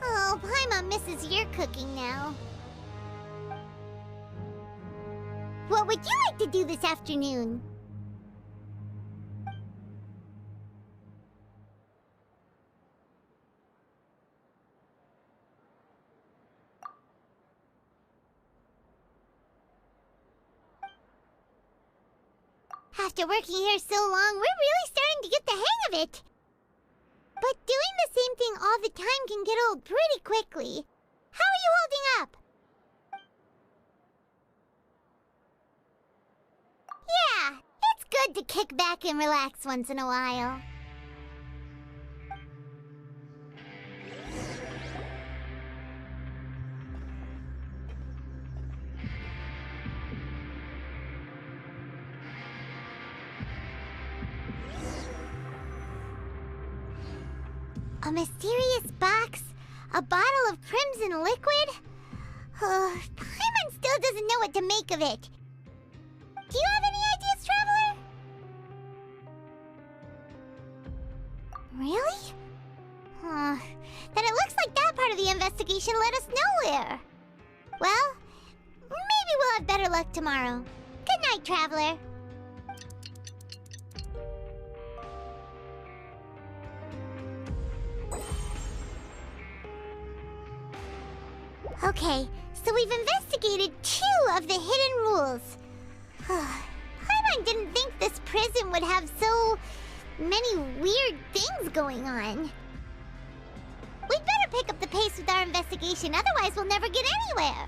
Oh, Paimon misses your cooking now. What would you like to do this afternoon? After working here so long, we're really starting to get the hang of it. But doing the same thing all the time can get old pretty quickly. How are you holding up? Yeah, it's good to kick back and relax once in a while. A mysterious box? A bottle of crimson liquid? Paimon still doesn't know what to make of it. Do you have any ideas, Traveler? Really? Then it looks like that part of the investigation led us nowhere. Well, maybe we'll have better luck tomorrow. Good night, Traveler. Okay, so we've investigated 2 of the hidden rules. Paimon didn't think this prison would have so many weird things going on. We'd better pick up the pace with our investigation, otherwise we'll never get anywhere.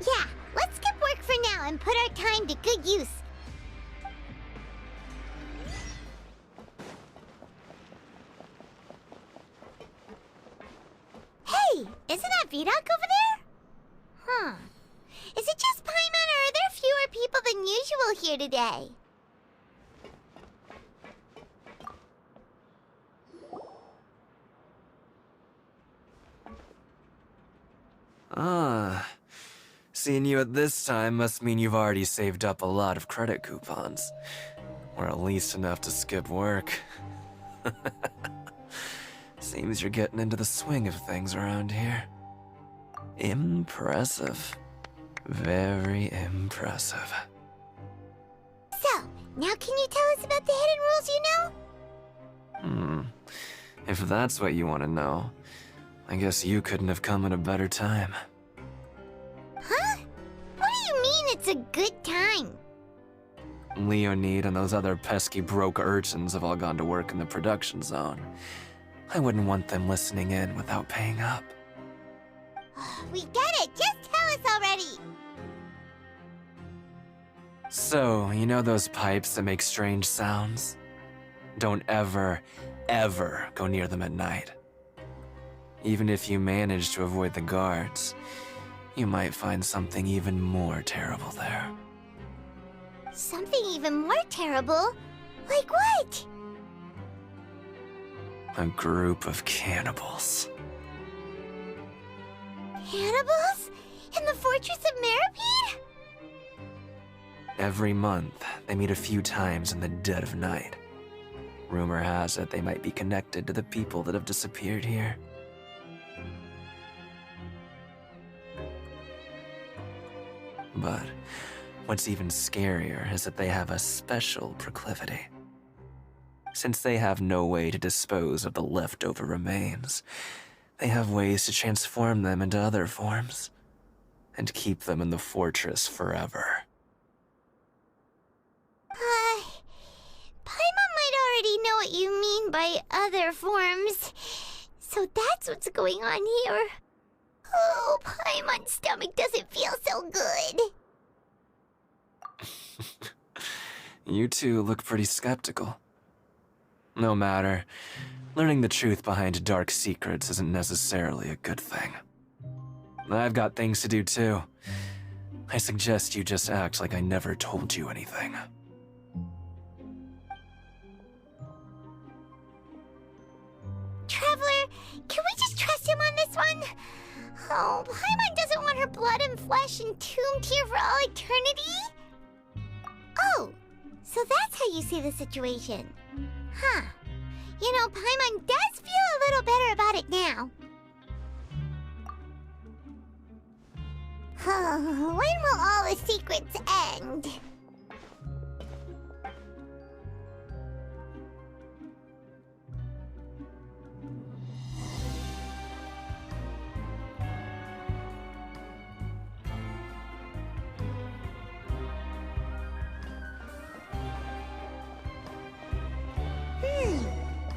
Yeah, let's skip work for now and put our time to good use. Hey, isn't that Vidoc over there? Huh. Is it just Paimon, or are there fewer people than usual here today? Ah, seeing you at this time must mean you've already saved up a lot of credit coupons. Or at least enough to skip work. Seems you're getting into the swing of things around here. Impressive. Very impressive. So, now can you tell us about the hidden rules you know? If that's what you want to know, I guess you couldn't have come at a better time. Huh? What do you mean it's a good time? Leonid and those other pesky broke urchins have all gone to work in the production zone. I wouldn't want them listening in without paying up. We get it! Just tell us already! So, you know those pipes that make strange sounds? Don't ever, ever go near them at night. Even if you manage to avoid the guards, you might find something even more terrible there. Something even more terrible? Like what? A group of cannibals. Cannibals? In the Fortress of Meripede? Every month, they meet a few times in the dead of night. Rumor has it they might be connected to the people that have disappeared here. But what's even scarier is that they have a special proclivity. Since they have no way to dispose of the leftover remains, they have ways to transform them into other forms and keep them in the fortress forever. Paimon might already know what you mean by other forms. So that's what's going on here. Oh, Paimon's stomach doesn't feel so good. You two look pretty skeptical. No matter, learning the truth behind dark secrets isn't necessarily a good thing. I've got things to do too. I suggest you just act like I never told you anything. Traveler, can we just trust him on this one? Oh, Paimon doesn't want her blood and flesh entombed here for all eternity? Oh, so that's how you see the situation. Huh. You know, Paimon does feel a little better about it now. When will all the secrets end?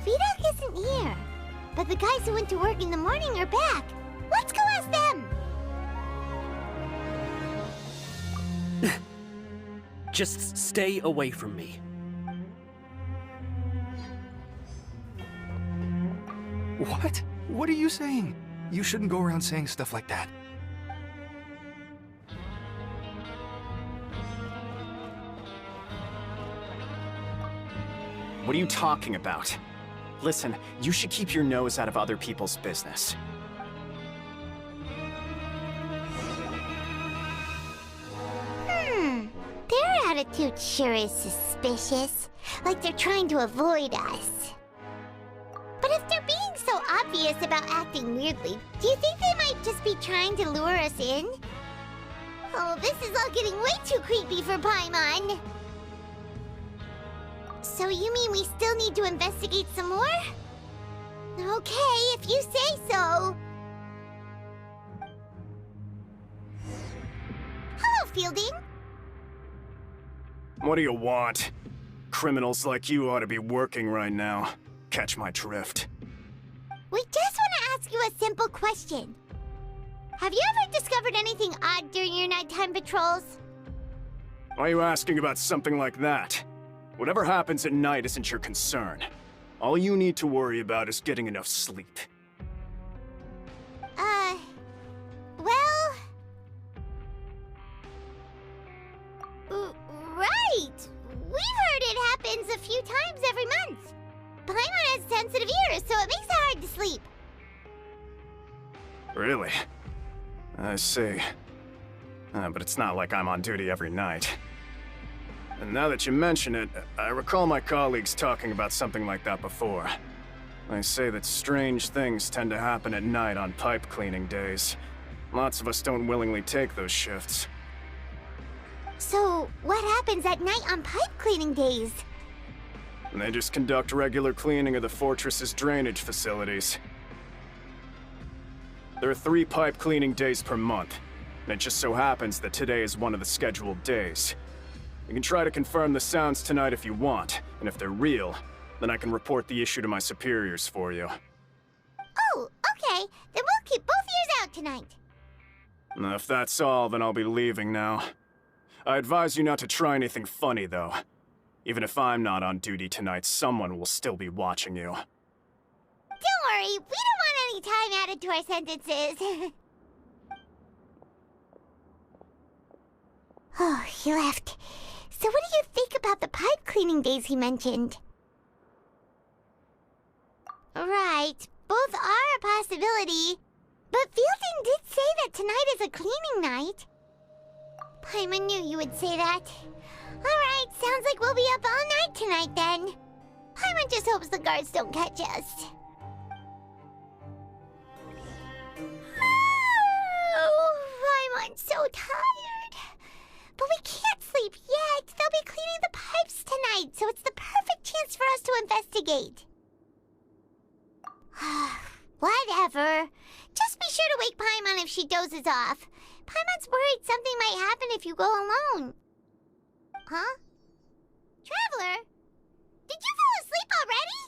Vidoc isn't here, but the guys who went to work in the morning are back. Let's go ask them! Just stay away from me. What? What are you saying? You shouldn't go around saying stuff like that. What are you talking about? Listen, you should keep your nose out of other people's business. Their attitude sure is suspicious. Like they're trying to avoid us. But if they're being so obvious about acting weirdly, do you think they might just be trying to lure us in? Oh, this is all getting way too creepy for Paimon. So you mean we still need to investigate some more? Okay, if you say so. Fielding? What do you want? Criminals like you ought to be working right now. Catch my drift. We just want to ask you a simple question. Have you ever discovered anything odd during your nighttime patrols? Why are you asking about something like that? Whatever happens at night isn't your concern. All you need to worry about is getting enough sleep. Well... right! We've heard it happens a few times every month. Paimon has sensitive ears, so it makes it hard to sleep. Really? I see. But it's not like I'm on duty every night. And now that you mention it, I recall my colleagues talking about something like that before. They say that strange things tend to happen at night on pipe cleaning days. Lots of us don't willingly take those shifts. So, what happens at night on pipe cleaning days? They just conduct regular cleaning of the fortress's drainage facilities. There are 3 pipe cleaning days per month, and it just so happens that today is one of the scheduled days. You can try to confirm the sounds tonight if you want, and if they're real, then I can report the issue to my superiors for you. Oh, okay. Then we'll keep both ears out tonight. If that's all, then I'll be leaving now. I advise you not to try anything funny, though. Even if I'm not on duty tonight, someone will still be watching you. Don't worry, we don't want any time added to our sentences. Oh, he left. So what do you think about the pipe cleaning days he mentioned? Right, both are a possibility. But Fielding did say that tonight is a cleaning night. Paimon knew you would say that. Alright, sounds like we'll be up all night tonight then. Paimon just hopes the guards don't catch us. Oh, Paimon's so tired. But we can't sleep yet. They'll be cleaning the pipes tonight, so it's the perfect chance for us to investigate. Whatever. Just be sure to wake Paimon if she dozes off. Paimon's worried something might happen if you go alone. Huh? Traveler? Did you fall asleep already?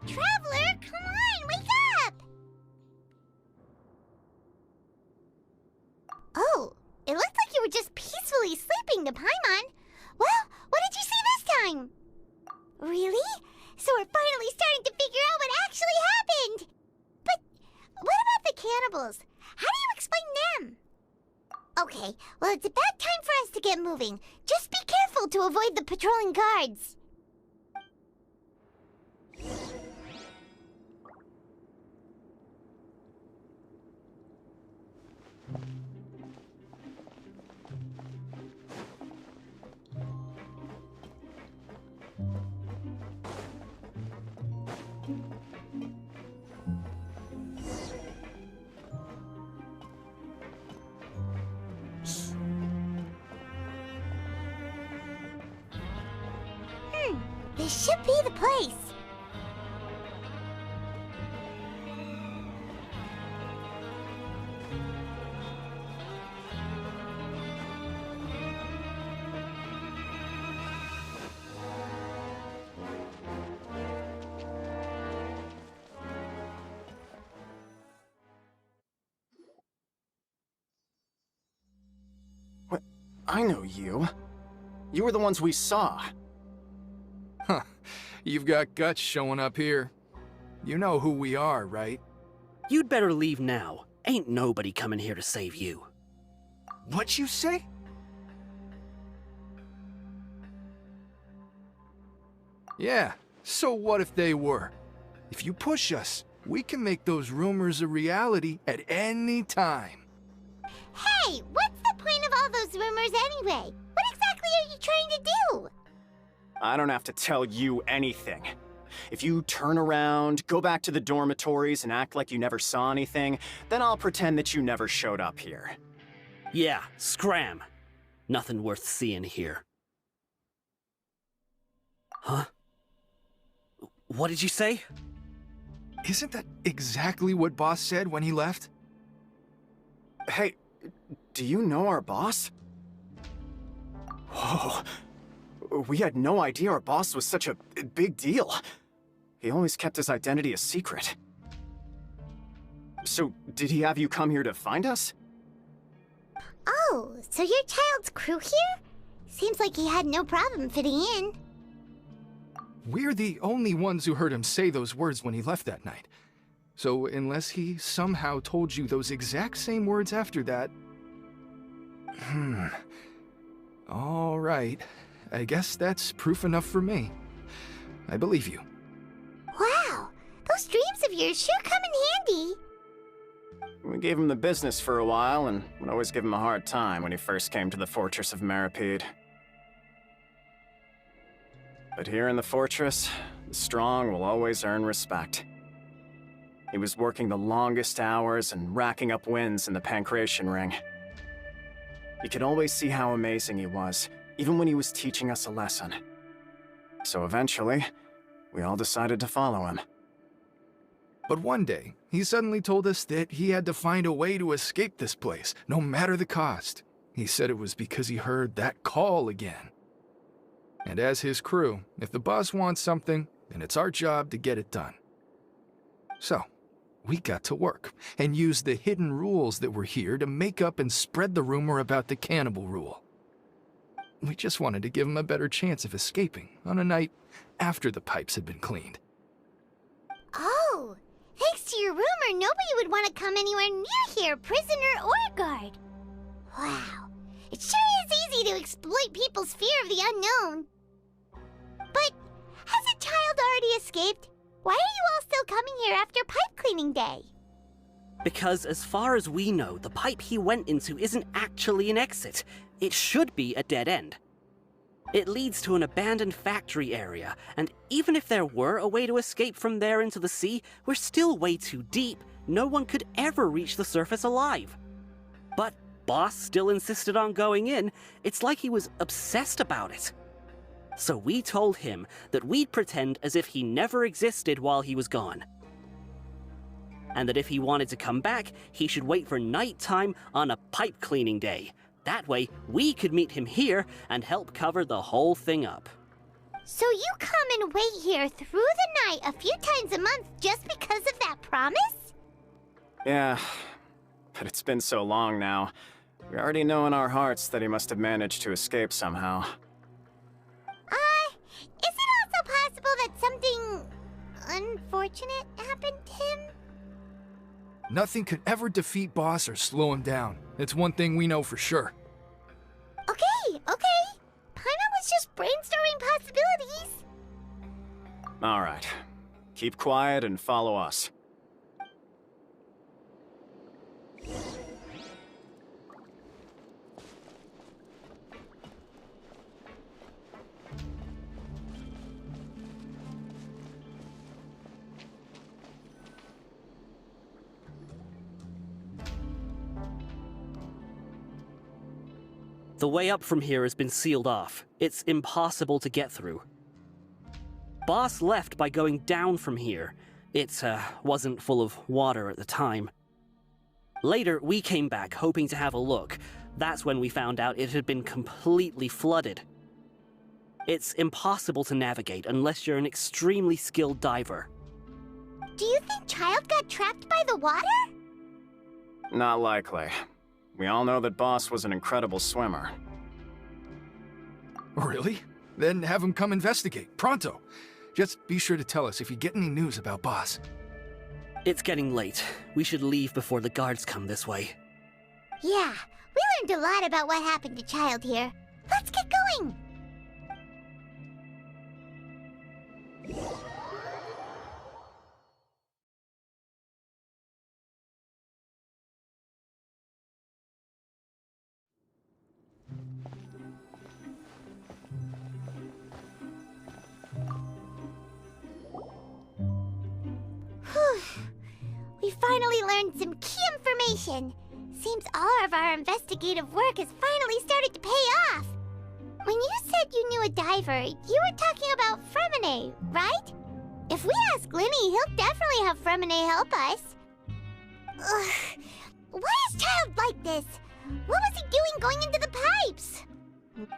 Traveler, come on, wake up! Oh, it looked like you were just peacefully sleeping to Paimon. Well, what did you see this time? Really? So we're finally starting to figure out what actually happened! But what about the cannibals? How do you explain them? Okay, well it's about time for us to get moving. Just be careful to avoid the patrolling guards. This should be the place. I know you. You were the ones we saw. Huh. You've got guts showing up here. You know who we are, right? You'd better leave now. Ain't nobody coming here to save you. What'd you say? Yeah, so what if they were? If you push us, we can make those rumors a reality at any time. Hey, what's the point of all those rumors anyway? What exactly are you trying to do? I don't have to tell you anything. If you turn around, go back to the dormitories and act like you never saw anything, then I'll pretend that you never showed up here. Yeah, scram. Nothing worth seeing here. Huh? What did you say? Isn't that exactly what Boss said when he left? Hey, do you know our boss? Whoa. We had no idea our boss was such a big deal. He always kept his identity a secret. So, did he have you come here to find us? Oh, so your child's crew here? Seems like he had no problem fitting in. We're the only ones who heard him say those words when he left that night. So unless he somehow told you those exact same words after that... All right. I guess that's proof enough for me. I believe you. Wow, those dreams of yours sure come in handy. We gave him the business for a while and would always give him a hard time when he first came to the Fortress of Meripede. But here in the fortress, the strong will always earn respect. He was working the longest hours and racking up wins in the Pancration Ring. You could always see how amazing he was, even when he was teaching us a lesson. So eventually, we all decided to follow him. But one day, he suddenly told us that he had to find a way to escape this place, no matter the cost. He said it was because he heard that call again. And as his crew, if the boss wants something, then it's our job to get it done. So, we got to work, and used the hidden rules that were here to make up and spread the rumor about the cannibal rule. We just wanted to give him a better chance of escaping on a night after the pipes had been cleaned. Oh, thanks to your rumor, nobody would want to come anywhere near here, prisoner or guard. Wow, it sure is easy to exploit people's fear of the unknown. But has a child already escaped? Why are you all still coming here after pipe cleaning day? Because as far as we know, the pipe he went into isn't actually an exit. It should be a dead end. It leads to an abandoned factory area, and even if there were a way to escape from there into the sea, we're still way too deep. No one could ever reach the surface alive. But Boss still insisted on going in. It's like he was obsessed about it. So we told him that we'd pretend as if he never existed while he was gone. And that if he wanted to come back, he should wait for nighttime on a pipe cleaning day. That way, we could meet him here and help cover the whole thing up. So you come and wait here through the night a few times a month just because of that promise? Yeah, but it's been so long now. We already know in our hearts that he must have managed to escape somehow. Is it also possible that something unfortunate happened to him? Nothing could ever defeat Boss or slow him down. It's one thing we know for sure. Okay. Paimon was just brainstorming possibilities. All right. Keep quiet and follow us. The way up from here has been sealed off. It's impossible to get through. Boss left by going down from here. It wasn't full of water at the time. Later, we came back hoping to have a look. That's when we found out it had been completely flooded. It's impossible to navigate unless you're an extremely skilled diver. Do you think Child got trapped by the water? Not likely. We all know that Boss was an incredible swimmer. Really? Then have him come investigate, pronto. Just be sure to tell us if you get any news about Boss. It's getting late. We should leave before the guards come this way. Yeah, we learned a lot about what happened to Child here. Let's get going! We finally learned some key information. Seems all of our investigative work has finally started to pay off. When you said you knew a diver, you were talking about Fremine, right? If we ask Linny, he'll definitely have Fremine help us. Ugh. Why is Child like this? What was he doing going into the pipes?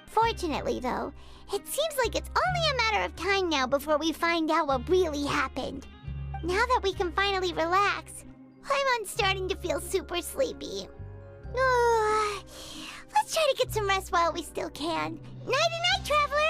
Fortunately, though, it seems like it's only a matter of time now before we find out what really happened. Now that we can finally relax, I'm starting to feel super sleepy. Let's try to get some rest while we still can. Nighty-night, Traveler!